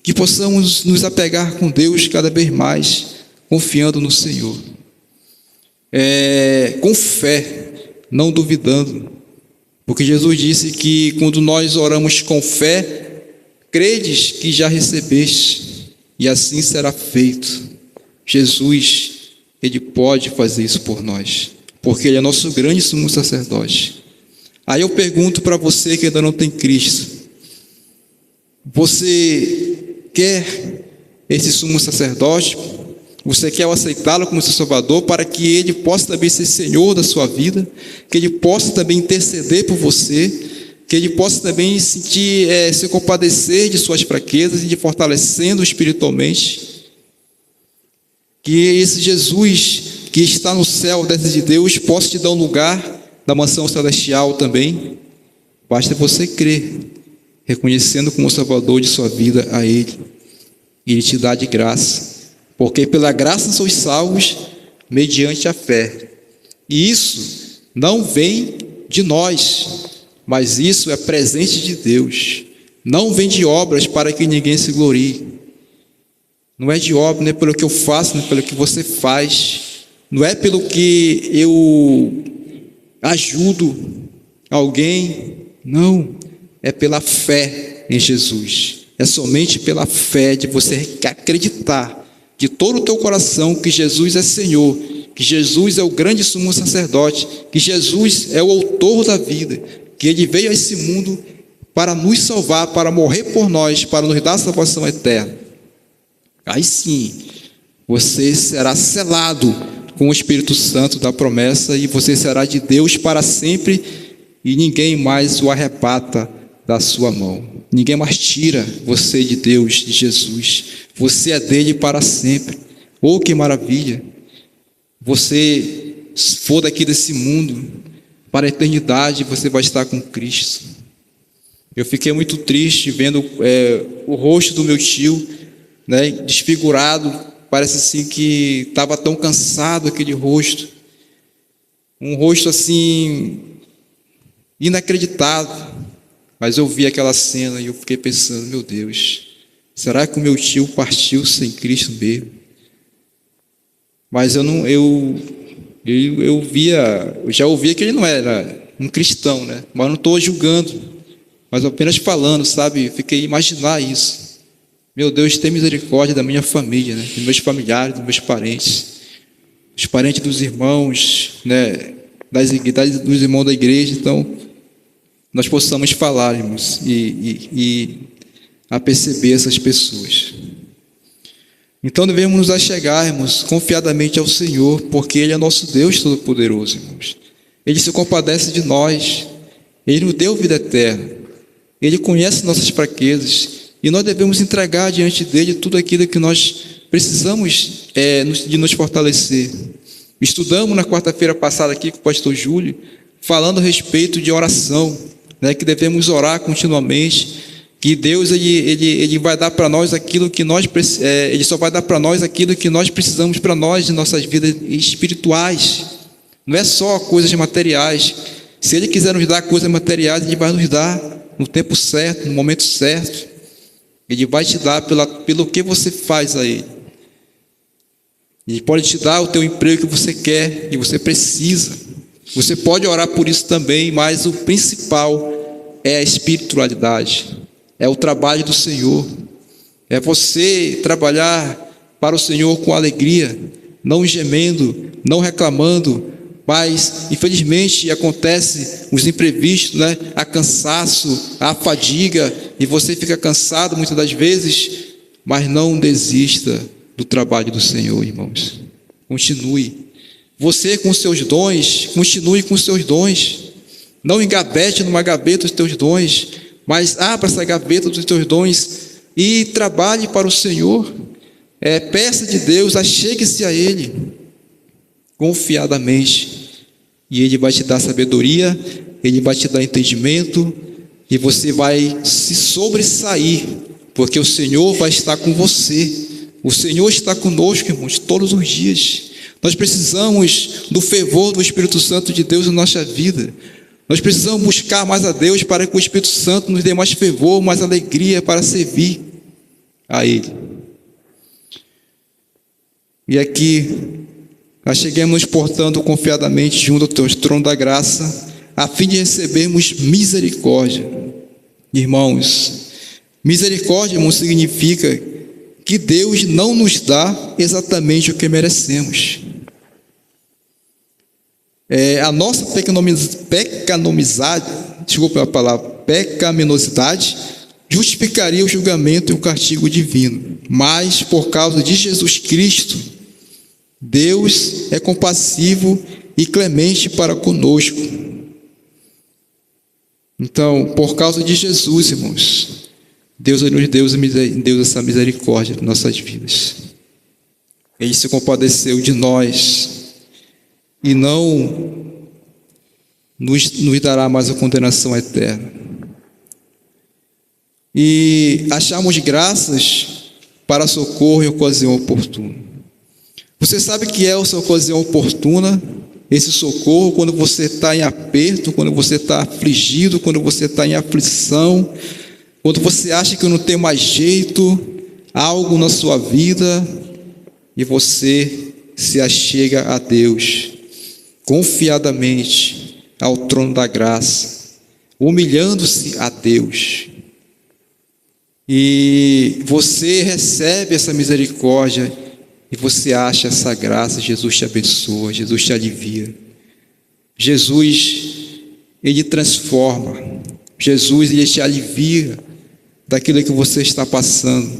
que possamos nos apegar com Deus cada vez mais, confiando no Senhor. Com fé, não duvidando, porque Jesus disse que quando nós oramos com fé, credes que já recebeste, e assim será feito. Jesus, Ele pode fazer isso por nós, porque Ele é nosso grande sumo sacerdote. Aí eu pergunto para você que ainda não tem Cristo: você quer esse sumo sacerdote? Você quer aceitá-lo como seu Salvador, para que Ele possa também ser Senhor da sua vida, que Ele possa também interceder por você, que Ele possa também se compadecer de suas fraquezas e de fortalecendo espiritualmente? Que esse Jesus que está no céu, desce de Deus, possa te dar um lugar da mansão celestial também. Basta você crer, reconhecendo como Salvador de sua vida a Ele, e Ele te dá de graça. Porque pela graça sois salvos mediante a fé. E isso não vem de nós, mas isso é presente de Deus. Não vem de obras para que ninguém se glorie. Não é de obra, não é pelo que eu faço, não é pelo que você faz, não é pelo que eu ajudo alguém, não, é pela fé em Jesus. É somente pela fé de você acreditar de todo o teu coração que Jesus é Senhor, que Jesus é o grande sumo sacerdote, que Jesus é o autor da vida, que Ele veio a esse mundo para nos salvar, para morrer por nós, para nos dar a salvação eterna. Aí sim, você será selado com o Espírito Santo da promessa e você será de Deus para sempre e ninguém mais o arrebata da sua mão. Ninguém mais tira você de Deus, de Jesus. Você é dele para sempre. Oh, que maravilha! Você for daqui desse mundo para a eternidade, você vai estar com Cristo. Eu fiquei muito triste vendo o rosto do meu tio, né, desfigurado. Parece assim que estava tão cansado aquele rosto. Um rosto assim inacreditável. Mas eu vi aquela cena e eu fiquei pensando, meu Deus, será que o meu tio partiu sem Cristo mesmo? Mas eu já ouvia que ele não era um cristão, né? Mas não estou julgando, mas apenas falando, sabe? Fiquei a imaginar isso. Meu Deus, tem misericórdia da minha família, né? Dos meus familiares, dos meus parentes, os parentes dos irmãos, né? Dos irmãos da igreja. Então, nós possamos falar, irmãos, e aperceber essas pessoas. Então devemos nos achegarmos confiadamente ao Senhor, porque Ele é nosso Deus Todo-Poderoso, irmãos. Ele se compadece de nós, Ele nos deu vida eterna, Ele conhece nossas fraquezas, e nós devemos entregar diante dEle tudo aquilo que nós precisamos de nos fortalecer. Estudamos na quarta-feira passada aqui com o pastor Júlio, falando a respeito de oração, né, que devemos orar continuamente, que Deus ele vai dar para nós aquilo que nós Ele só vai dar para nós aquilo que nós precisamos para nós em nossas vidas espirituais. Não é só coisas materiais. Se Ele quiser nos dar coisas materiais, Ele vai nos dar no tempo certo, no momento certo. Ele vai te dar pelo que você faz a Ele. Ele pode te dar o teu emprego que você quer e você precisa. Você pode orar por isso também, mas o principal é a espiritualidade, é o trabalho do Senhor, é você trabalhar para o Senhor com alegria, não gemendo, não reclamando, mas infelizmente acontece os imprevistos, né? Há cansaço, há fadiga, e você fica cansado muitas das vezes, mas não desista do trabalho do Senhor, irmãos. Continue. Você com seus dons, continue com seus dons. Não engavete numa gaveta os teus dons, mas abra essa gaveta dos teus dons e trabalhe para o Senhor. Peça de Deus, achegue-se a Ele confiadamente, e Ele vai te dar sabedoria, Ele vai te dar entendimento, e você vai se sobressair, porque o Senhor vai estar com você. O Senhor está conosco, irmãos, todos os dias. Nós precisamos do fervor do Espírito Santo de Deus na nossa vida. Nós precisamos buscar mais a Deus para que o Espírito Santo nos dê mais fervor, mais alegria para servir a Ele. E aqui, nós chegamos portando confiadamente junto ao teu trono da graça, a fim de recebermos misericórdia. Irmãos, misericórdia, irmãos, significa que Deus não nos dá exatamente o que merecemos. A nossa pecaminosidade justificaria o julgamento e o castigo divino. Mas, por causa de Jesus Cristo, Deus é compassivo e clemente para conosco. Então, por causa de Jesus, irmãos, Deus nos deu essa misericórdia em nossas vidas. Ele se compadeceu de nós e não nos dará mais a condenação eterna. E achamos graças para socorro em ocasião oportuna. Você sabe que é essa ocasião oportuna, esse socorro, quando você está em aperto, quando você está afligido, quando você está em aflição, quando você acha que não tem mais jeito, algo na sua vida e você se achega a Deus confiadamente ao trono da graça, humilhando-se a Deus. E você recebe essa misericórdia e você acha essa graça. Jesus te abençoa, Jesus te alivia. Jesus, Ele transforma. Jesus, Ele te alivia daquilo que você está passando.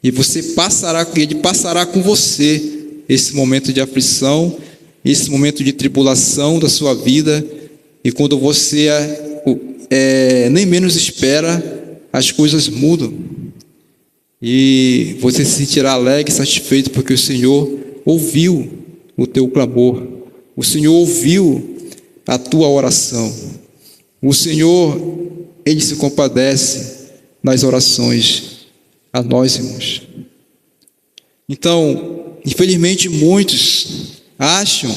E Ele passará com você esse momento de aflição, esse momento de tribulação da sua vida. E quando você nem menos espera, as coisas mudam. E você se sentirá alegre e satisfeito, porque o Senhor ouviu o teu clamor. O Senhor ouviu a tua oração. O Senhor, Ele se compadece nas orações a nós, irmãos. Então, infelizmente, muitos acham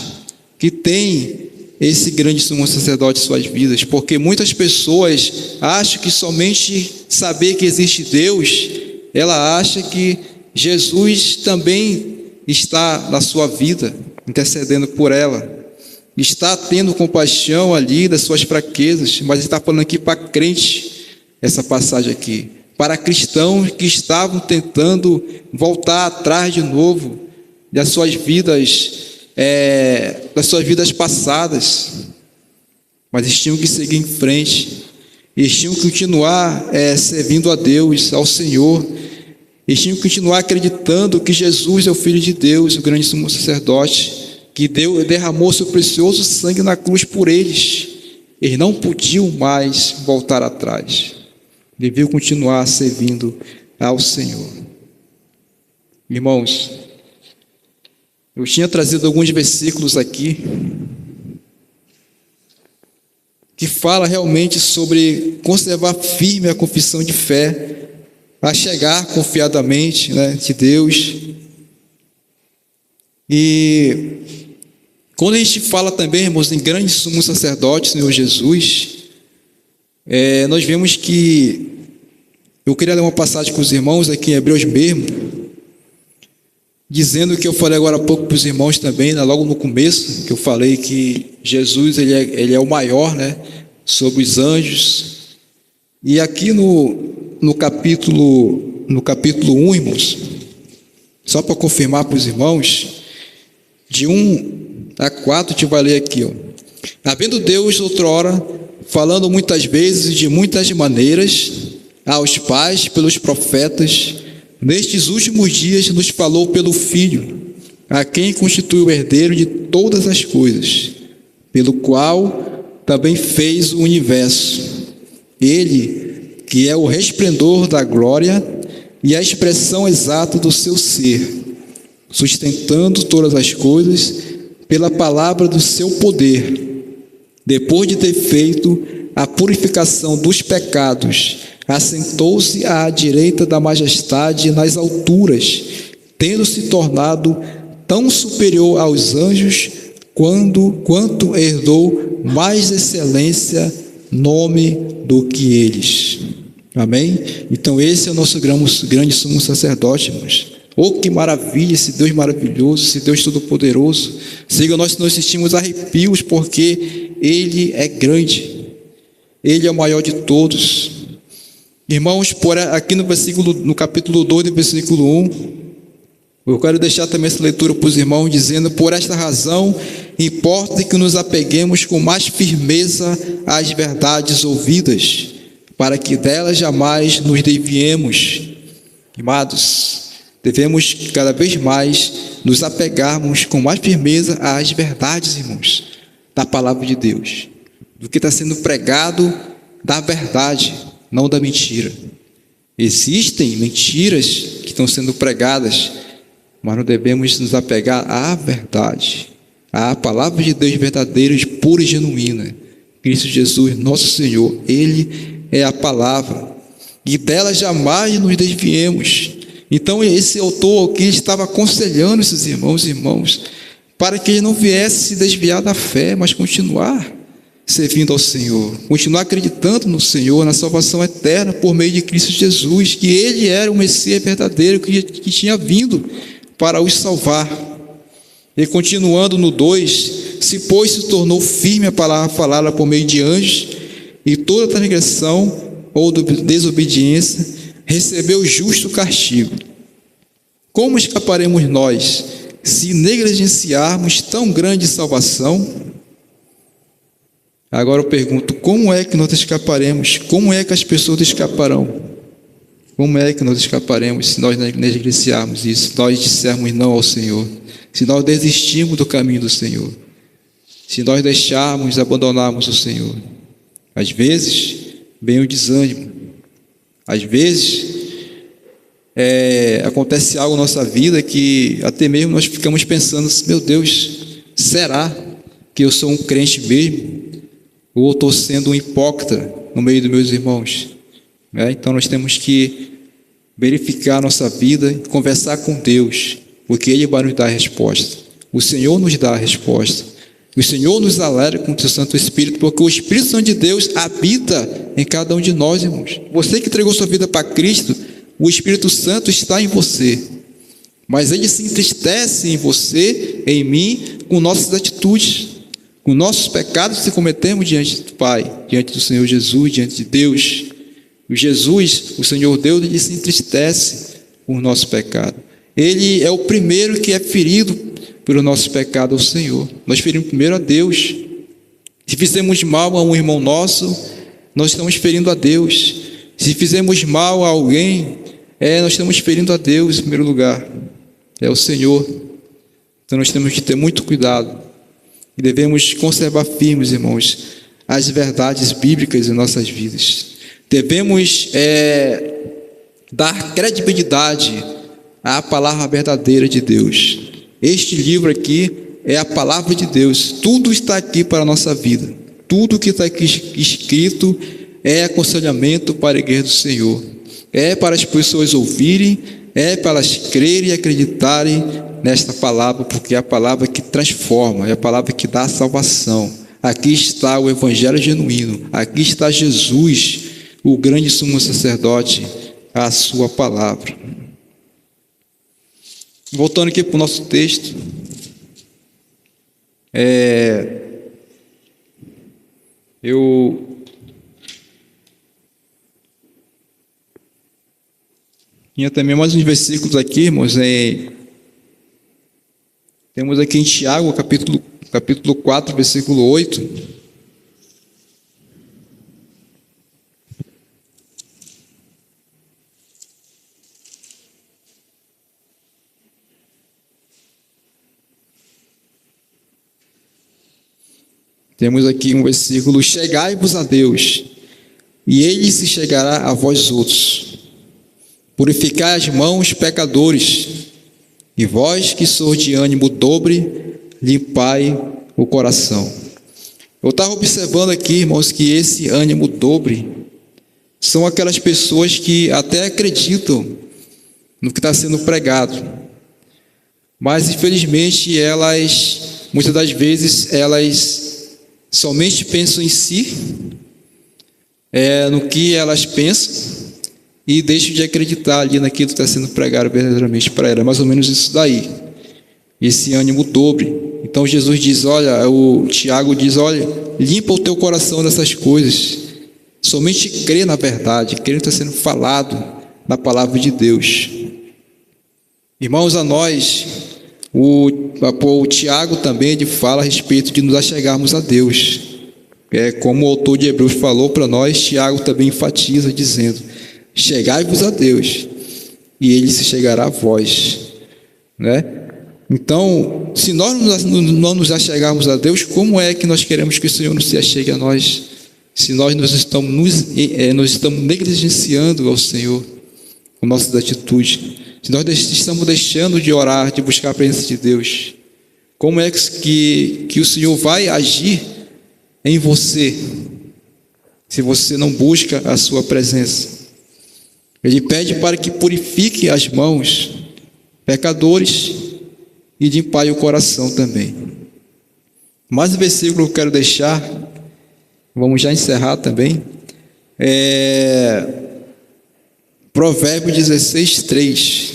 que tem esse grande sumo sacerdote em suas vidas, porque muitas pessoas acham que somente saber que existe Deus, ela acha que Jesus também está na sua vida, intercedendo por ela, está tendo compaixão ali das suas fraquezas, mas ele está falando aqui para crente, essa passagem aqui, para cristãos que estavam tentando voltar atrás de novo das suas vidas passadas, mas eles tinham que seguir em frente, eles tinham que continuar servindo a Deus, ao Senhor, eles tinham que continuar acreditando que Jesus é o Filho de Deus, o grande sumo sacerdote, que derramou seu precioso sangue na cruz por eles. Eles não podiam mais voltar atrás, deviam continuar servindo ao Senhor. Irmãos, eu tinha trazido alguns versículos aqui que fala realmente sobre conservar firme a confissão de fé, a chegar confiadamente, de Deus. E quando a gente fala também, irmãos, em grande sumo sacerdote, Senhor Jesus, nós vemos que, eu queria ler uma passagem com os irmãos aqui em Hebreus mesmo, dizendo o que eu falei agora há pouco para os irmãos também, logo no começo, que eu falei que Jesus ele é o maior, sobre os anjos. E aqui no capítulo 1, irmãos, só para confirmar para os irmãos, de 1 a 4, a gente vai ler aqui, havendo Deus outrora, falando muitas vezes e de muitas maneiras aos pais pelos profetas, nestes últimos dias nos falou pelo Filho, a quem constitui o herdeiro de todas as coisas, pelo qual também fez o universo. Ele, que é o resplendor da glória e a expressão exata do seu ser, sustentando todas as coisas pela palavra do seu poder, depois de ter feito a purificação dos pecados, assentou-se à direita da majestade nas alturas, tendo se tornado tão superior aos anjos, quanto herdou mais excelência, nome do que eles. Amém? Então esse é o nosso grande sumo sacerdote, irmãos. Oh, que maravilha, esse Deus maravilhoso, esse Deus todo-poderoso. Siga nós sentimos arrepios, porque Ele é grande, Ele é o maior de todos. Irmãos, aqui no capítulo 2, versículo 1, eu quero deixar também essa leitura para os irmãos, dizendo: por esta razão, importa que nos apeguemos com mais firmeza às verdades ouvidas, para que delas jamais nos desviemos. Amados, devemos cada vez mais nos apegarmos com mais firmeza às verdades, irmãos, da palavra de Deus, do que está sendo pregado, da verdade, não da mentira. Existem mentiras que estão sendo pregadas, mas nós devemos nos apegar à verdade, à palavra de Deus verdadeira, pura e genuína. Cristo Jesus, nosso Senhor, Ele é a palavra, e dela jamais nos desviemos. Então esse autor aqui estava aconselhando esses irmãos, para que ele não viesse se desviar da fé, mas continuar servindo ao Senhor, continuar acreditando no Senhor, na salvação eterna por meio de Cristo Jesus, que Ele era o Messias verdadeiro que tinha vindo para os salvar. E continuando no 2, pois se tornou firme a palavra falada por meio de anjos, e toda transgressão ou desobediência recebeu justo castigo. Como escaparemos nós, se negligenciarmos tão grande salvação? Agora eu pergunto, como é que nós escaparemos? Como é que as pessoas escaparão? Como é que nós escaparemos se nós negligenciarmos isso, se nós dissermos não ao Senhor, se nós desistirmos do caminho do Senhor, se nós deixarmos, abandonarmos o Senhor? Às vezes, vem o desânimo. Às vezes, acontece algo na nossa vida que até mesmo nós ficamos pensando, meu Deus, será que eu sou um crente mesmo? Ou estou sendo um hipócrita no meio dos meus irmãos? Então nós temos que verificar a nossa vida e conversar com Deus, porque Ele vai nos dar a resposta. O Senhor nos dá a resposta. O Senhor nos alegra com o seu Santo Espírito, porque o Espírito Santo de Deus habita em cada um de nós, irmãos. Você que entregou sua vida para Cristo, o Espírito Santo está em você, mas Ele se entristece em você, em mim, com nossas atitudes, com nossos pecados que cometemos diante do Pai, diante do Senhor Jesus, diante de Deus. O Jesus, o Senhor Deus, Ele se entristece com o nosso pecado. Ele é o primeiro que é ferido pelo nosso pecado ao Senhor. Nós ferimos primeiro a Deus. Se fizemos mal a um irmão nosso, nós estamos ferindo a Deus. Se fizemos mal a alguém, nós estamos ferindo a Deus em primeiro lugar. É o Senhor. Então nós temos que ter muito cuidado. E devemos conservar firmes, irmãos, as verdades bíblicas em nossas vidas. Devemos dar credibilidade à palavra verdadeira de Deus. Este livro aqui é a palavra de Deus. Tudo está aqui para a nossa vida. Tudo que está aqui escrito é aconselhamento para a igreja do Senhor. É para as pessoas ouvirem, é para elas crerem e acreditarem nesta palavra, porque é a palavra que transforma, é a palavra que dá salvação. Aqui está o Evangelho genuíno. Aqui está Jesus, o grande sumo sacerdote, a sua palavra. Voltando aqui para o nosso texto, eu tinha também mais uns versículos aqui, irmãos. Temos aqui em Tiago, capítulo 4, versículo 8. Temos aqui um versículo: chegai-vos a Deus, e Ele se chegará a vós outros. Purificai as mãos, pecadores, e vós que sois de ânimo dobre, limpai o coração. Eu estava observando aqui, irmãos, que esse ânimo dobre são aquelas pessoas que até acreditam no que está sendo pregado, mas infelizmente elas, muitas das vezes, elas somente pensam em si, no que elas pensam, e deixam de acreditar ali naquilo que está sendo pregado verdadeiramente para ela. É mais ou menos isso daí, esse ânimo dobre. Então Jesus diz, o Tiago diz, limpa o teu coração dessas coisas, somente crê na verdade, crê no que está sendo falado na palavra de Deus. Irmãos, a nós, o Tiago também ele fala a respeito de nos achegarmos a Deus. Como o autor de Hebreus falou para nós, Tiago também enfatiza dizendo: chegai-vos a Deus, e Ele se chegará a vós. Então, se nós não nos achegarmos a Deus, como é que nós queremos que o Senhor se achegue a nós? Se nós estamos negligenciando ao Senhor com nossas atitudes, se nós estamos deixando de orar, de buscar a presença de Deus, como é que o Senhor vai agir em você, se você não busca a sua presença? Ele pede para que purifique as mãos, pecadores, e limpai o coração também. Mais um versículo que eu quero deixar vamos já encerrar também. Provérbios 16, 3.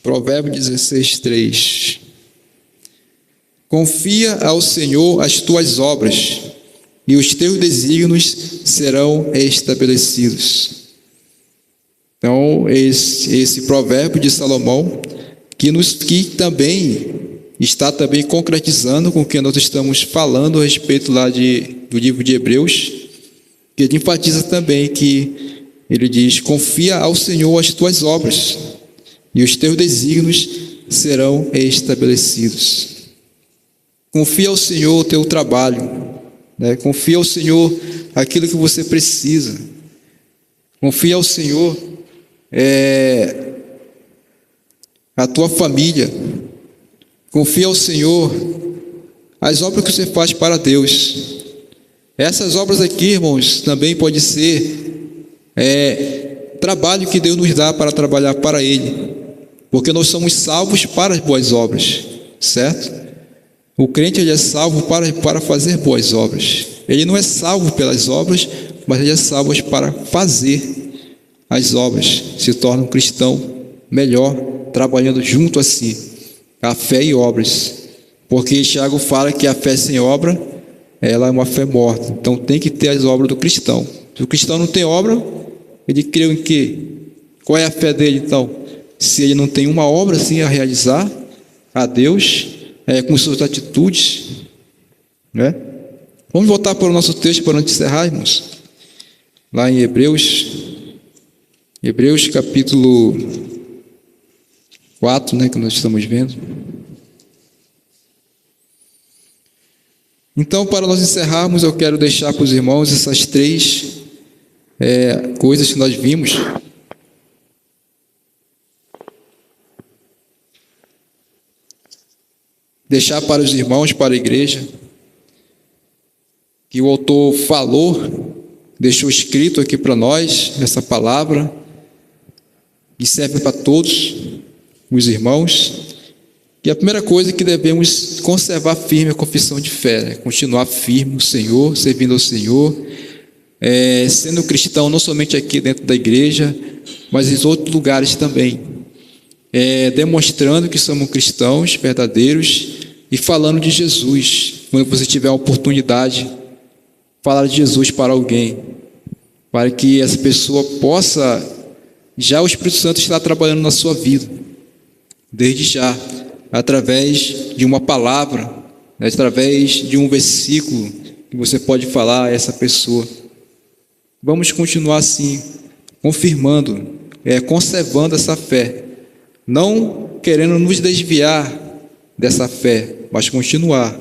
Provérbios 16, 3. Confia ao Senhor as tuas obras, e os teus desígnios serão estabelecidos. Então, esse provérbio de Salomão, que também está também concretizando com o que nós estamos falando a respeito lá do livro de Hebreus, que ele enfatiza também que ele diz: confia ao Senhor as tuas obras, e os teus desígnios serão estabelecidos. Confia ao Senhor o teu trabalho, né? Confia ao Senhor aquilo que você precisa. Confia ao Senhor a tua família. Confia ao Senhor as obras que você faz para Deus. Essas obras aqui, irmãos, também pode ser trabalho que Deus nos dá para trabalhar para Ele, porque nós somos salvos para as boas obras, certo? O crente, ele é salvo para fazer boas obras. Ele não é salvo pelas obras, mas ele é salvo para fazer as obras. Se torna um cristão melhor, trabalhando junto a si, a fé e obras. Porque Tiago fala que a fé sem obra, ela é uma fé morta. Então tem que ter as obras do cristão. Se o cristão não tem obra, ele creu em quê? Qual é a fé dele, então? Se ele não tem uma obra assim a realizar a Deus, com suas atitudes, né? Vamos voltar para o nosso texto para encerrar, irmãos. Lá em Hebreus capítulo 4, né, que nós estamos vendo. Então, para nós encerrarmos, eu quero deixar para os irmãos essas três coisas que nós vimos. Deixar para os irmãos, para a igreja, que o autor falou, deixou escrito aqui para nós, essa palavra, que serve para todos os irmãos. E a primeira coisa é que devemos conservar firme a confissão de fé, né? Continuar firme no Senhor, servindo ao Senhor, sendo cristão não somente aqui dentro da igreja, mas em outros lugares também, demonstrando que somos cristãos verdadeiros e falando de Jesus. Quando você tiver a oportunidade, falar de Jesus para alguém, para que essa pessoa possa, já o Espírito Santo está trabalhando na sua vida, desde já, através de uma palavra, através de um versículo que você pode falar a essa pessoa. Vamos continuar assim, confirmando, conservando essa fé, não querendo nos desviar dessa fé, mas continuar.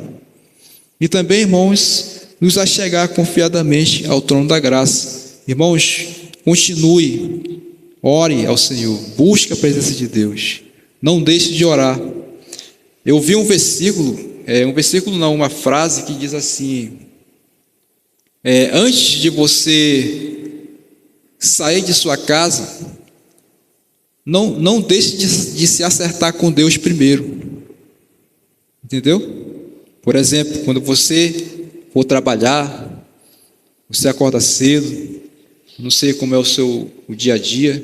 E também, irmãos, nos achegar confiadamente ao trono da graça. Irmãos, continue, ore ao Senhor, busque a presença de Deus, não deixe de orar. Eu vi um versículo, uma frase que diz assim: antes de você sair de sua casa, não deixe de se acertar com Deus primeiro. Entendeu? Por exemplo, quando você for trabalhar, você acorda cedo, não sei como é o dia a dia,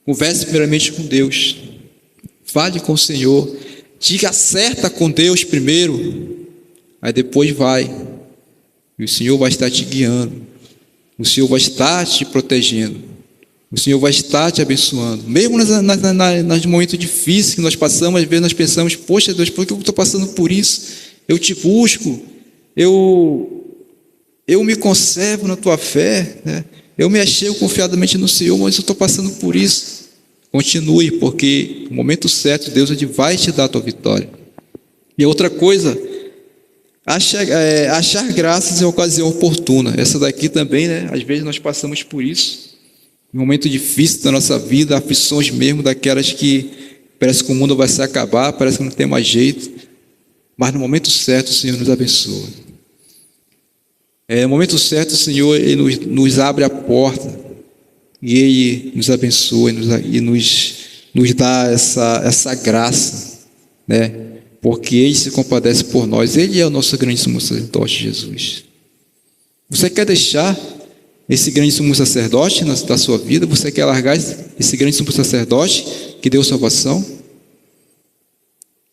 converse primeiramente com Deus, fale com o Senhor, te acerta com Deus primeiro, aí depois vai, e o Senhor vai estar te guiando, o Senhor vai estar te protegendo, o Senhor vai estar te abençoando. Mesmo nos momentos difíceis que nós passamos, às vezes nós pensamos: poxa Deus, por que eu estou passando por isso? Eu te busco, eu me conservo na tua fé, né? Eu me achego confiadamente no Senhor, mas eu estou passando por isso. Continue, porque no momento certo Deus vai te dar a tua vitória. E outra coisa, achar graças em ocasião oportuna. Essa daqui também, né? Às vezes nós passamos por isso. Um momento difícil da nossa vida, aflições mesmo, daquelas que parece que o mundo vai se acabar, parece que não tem mais jeito. mas no momento certo o Senhor nos abençoa. No momento certo o Senhor Ele nos abre a porta e Ele nos abençoa e nos dá essa graça, né? Porque Ele se compadece por nós. Ele é o nosso grande sumo sacerdote, Jesus. Você quer deixar esse grande sumo sacerdote da sua vida? Você quer largar esse grande sumo sacerdote que deu salvação?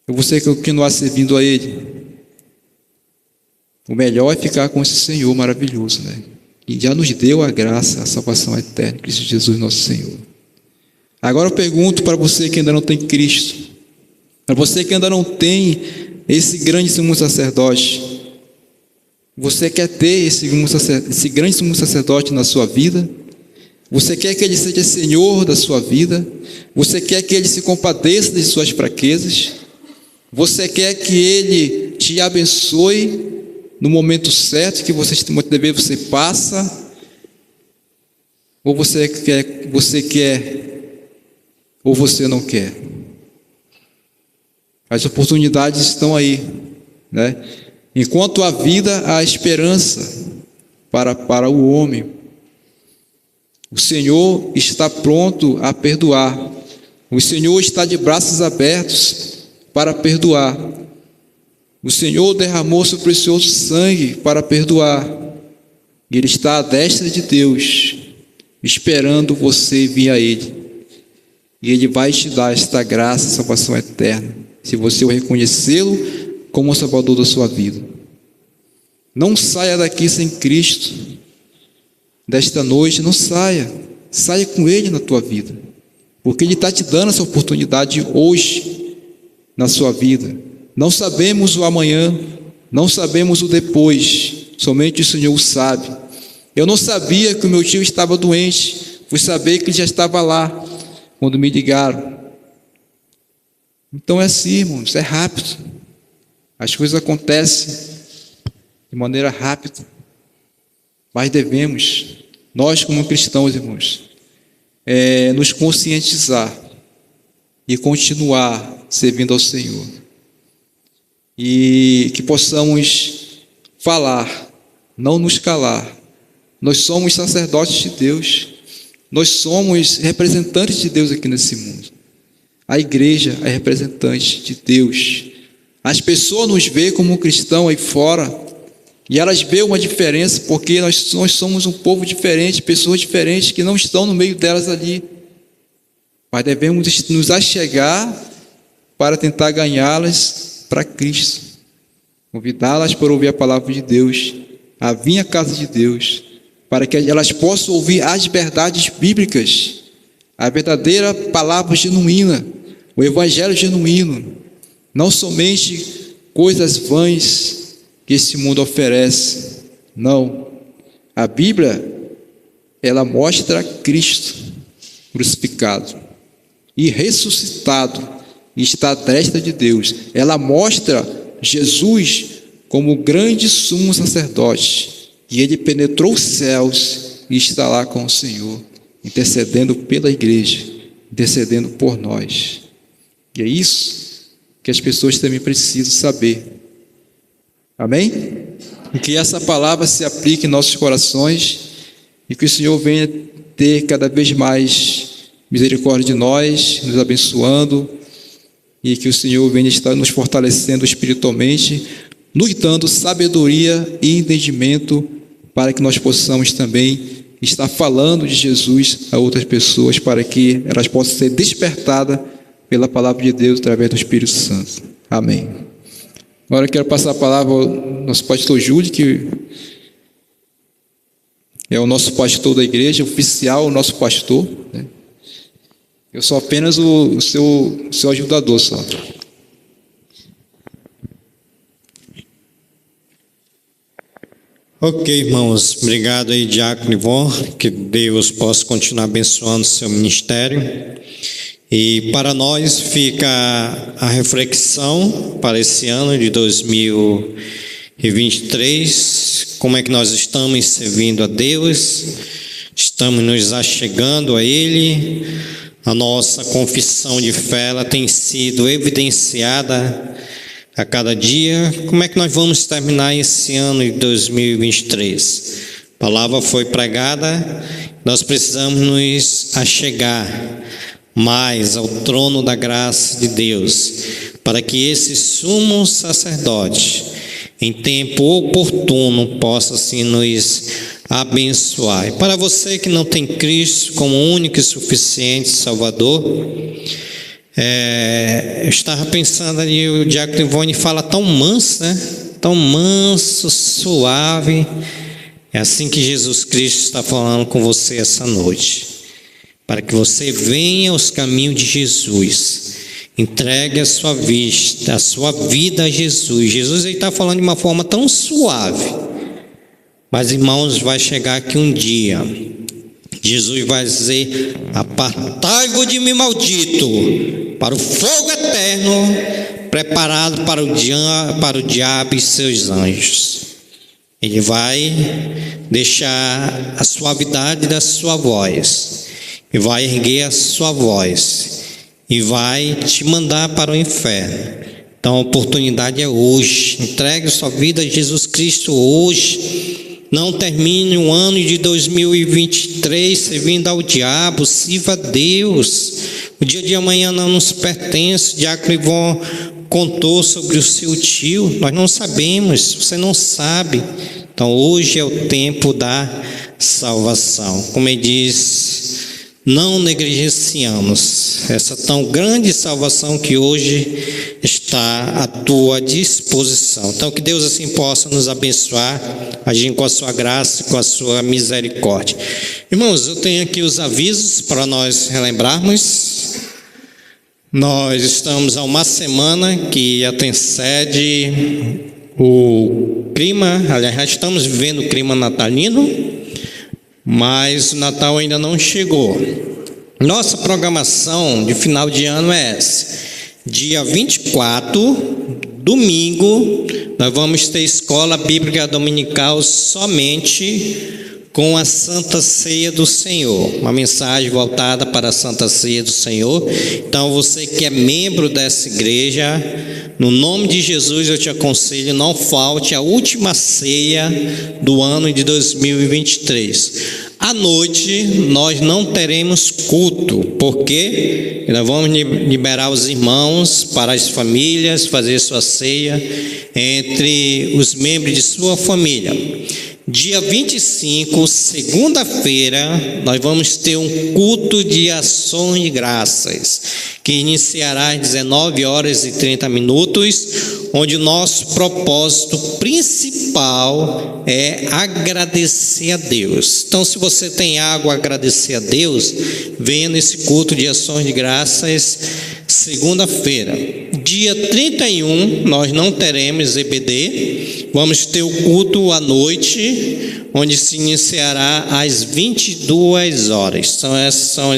Ou você quer continuar servindo a Ele? O melhor é ficar com esse Senhor maravilhoso, né? E já nos deu a graça, a salvação eterna, Cristo Jesus, nosso Senhor. Agora eu pergunto para você que ainda não tem Cristo, para você que ainda não tem esse grande sumo sacerdote, você quer ter esse grande sumo sacerdote na sua vida? Você quer que Ele seja Senhor da sua vida? Você quer que Ele se compadeça de suas fraquezas? Você quer que Ele te abençoe no momento certo que você passa? Ou você quer, ou você não quer? As oportunidades estão aí, né? Enquanto há vida, há esperança para o homem. O Senhor está pronto a perdoar. O Senhor está de braços abertos para perdoar. O Senhor derramou seu precioso sangue para perdoar. E Ele está à destra de Deus, esperando você vir a Ele. E Ele vai te dar esta graça, salvação eterna, se você o reconhecê-lo como o Salvador da sua vida. Não saia daqui sem Cristo. Desta noite, não saia. Saia com Ele na tua vida. Porque Ele está te dando essa oportunidade hoje na sua vida. Não sabemos o amanhã, não sabemos o depois. Somente o Senhor o sabe. Eu não sabia que o meu tio estava doente. Fui saber que ele já estava lá quando me ligaram. Então é assim, irmãos, é rápido. As coisas acontecem de maneira rápida. Mas devemos, nós como cristãos, irmãos, nos conscientizar e continuar servindo ao Senhor. E que possamos falar, não nos calar. Nós somos sacerdotes de Deus. Nós somos representantes de Deus aqui nesse mundo. A igreja é representante de Deus. As pessoas nos veem como um cristão aí fora e elas veem uma diferença porque nós somos um povo diferente, pessoas diferentes que não estão no meio delas ali. Mas devemos nos achegar para tentar ganhá-las para Cristo. Convidá-las para ouvir a palavra de Deus, a vir à casa de Deus, para que elas possam ouvir as verdades bíblicas, a verdadeira palavra genuína, o evangelho genuíno, não somente coisas vãs que esse mundo oferece. Não, a Bíblia, ela mostra Cristo crucificado e ressuscitado, e está à destra de Deus. Ela mostra Jesus como grande sumo sacerdote, e Ele penetrou os céus e está lá com o Senhor, intercedendo pela igreja, intercedendo por nós. E é isso que as pessoas também precisam saber. Amém? E que essa palavra se aplique em nossos corações e que o Senhor venha ter cada vez mais misericórdia de nós, nos abençoando, e que o Senhor venha estar nos fortalecendo espiritualmente, nos dando sabedoria e entendimento para que nós possamos também estar falando de Jesus a outras pessoas, para que elas possam ser despertadas pela palavra de Deus através do Espírito Santo. Amém. Agora eu quero passar a palavra ao nosso pastor Júlio, que é o nosso pastor da igreja, oficial, o nosso pastor, né? Eu sou apenas o seu ajudador só. Ok, irmãos, obrigado aí, Diácono Ivon, que Deus possa continuar abençoando o seu ministério. E para nós fica a reflexão para esse ano de 2023, como é que nós estamos servindo a Deus, estamos nos achegando a Ele. A nossa confissão de fé ela tem sido evidenciada a cada dia. Como é que nós vamos terminar esse ano de 2023? A palavra foi pregada, nós precisamos nos achegar mais ao trono da graça de Deus, para que esse sumo sacerdote, em tempo oportuno, possa assim nos abençoar. E para você que não tem Cristo como único e suficiente Salvador, eu estava pensando ali, o diácono Ivone fala tão manso, né? Tão manso, suave. É assim que Jesus Cristo está falando com você essa noite, para que você venha aos caminhos de Jesus, entregue a sua vida a Jesus. Jesus está falando de uma forma tão suave, mas irmãos, vai chegar aqui um dia, Jesus vai dizer: apartai-vos de mim, maldito, para o fogo eterno, preparado para o diabo e seus anjos. Ele vai deixar a suavidade da sua voz, e vai erguer a sua voz, e vai te mandar para o inferno. Então a oportunidade é hoje. Entregue sua vida a Jesus Cristo hoje. Não termine o ano de 2023 servindo ao diabo. Sirva a Deus. O dia de amanhã não nos pertence. O diácono Ivon contou sobre o seu tio. Nós não sabemos, você não sabe. Então hoje é o tempo da salvação. Como ele diz, não negligenciamos essa tão grande salvação que hoje está à tua disposição. Então que Deus assim possa nos abençoar, agindo com a sua graça e com a sua misericórdia. Irmãos, eu tenho aqui os avisos para nós relembrarmos. Nós estamos há uma semana que antecede o clima, aliás, já estamos vivendo o clima natalino, mas o Natal ainda não chegou. Nossa programação de final de ano é essa. Dia 24, domingo, nós vamos ter escola bíblica dominical somente com a Santa Ceia do Senhor. Uma mensagem voltada para a Santa Ceia do Senhor. Então você que é membro dessa igreja, no nome de Jesus eu te aconselho, não falte a última ceia do ano de 2023. À noite nós não teremos culto, porque nós vamos liberar os irmãos para as famílias fazer sua ceia entre os membros de sua família. Dia 25, segunda-feira, nós vamos ter um culto de ações de graças, que iniciará às 19h30, onde o nosso propósito principal é agradecer a Deus. Então, se você tem algo a agradecer a Deus, venha nesse culto de ações de graças, segunda-feira. Dia 31, nós não teremos EBD, vamos ter o culto à noite, onde se iniciará às 22 horas. Então essas são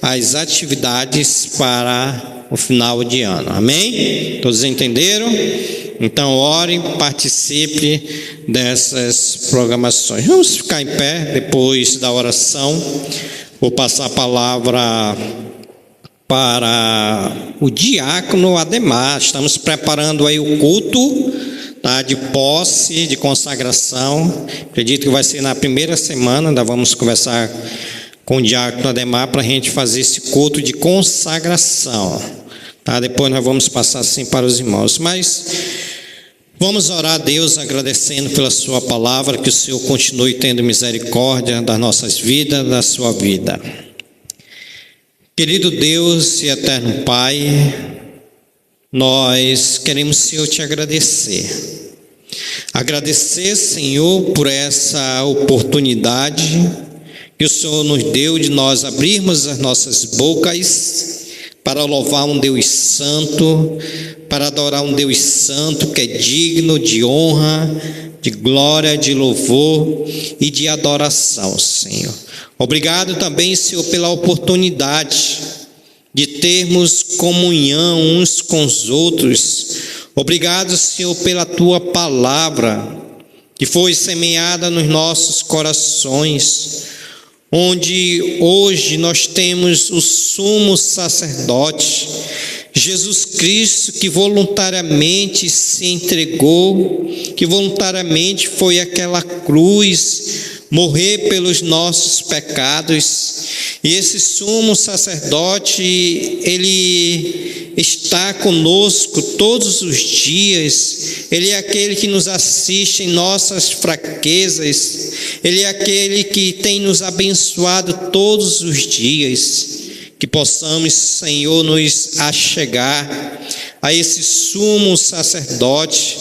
as atividades para o final de ano. Amém? Todos entenderam? Então ore, participe dessas programações. Vamos ficar em pé depois da oração. Vou passar a palavra para o diácono Ademar. Estamos preparando aí o culto, tá, de posse, de consagração. Acredito que vai ser na primeira semana. Ainda vamos conversar com o diácono Ademar para a gente fazer esse culto de consagração, tá? Depois nós vamos passar assim para os irmãos, mas vamos orar a Deus agradecendo pela sua palavra, que o Senhor continue tendo misericórdia das nossas vidas, da sua vida. Querido Deus e eterno Pai, nós queremos, Senhor, te agradecer. Agradecer, Senhor, por essa oportunidade que o Senhor nos deu de nós abrirmos as nossas bocas para louvar um Deus santo, para adorar um Deus santo que é digno de honra, de glória, de louvor e de adoração, Senhor. Obrigado também, Senhor, pela oportunidade de termos comunhão uns com os outros. Obrigado, Senhor, pela Tua palavra que foi semeada nos nossos corações, onde hoje nós temos o sumo sacerdote Jesus Cristo que voluntariamente se entregou, que voluntariamente foi àquela cruz morrer pelos nossos pecados. E esse sumo sacerdote, ele está conosco todos os dias. Ele é aquele que nos assiste em nossas fraquezas. Ele é aquele que tem nos abençoado todos os dias. Que possamos, Senhor, nos achegar a esse sumo sacerdote,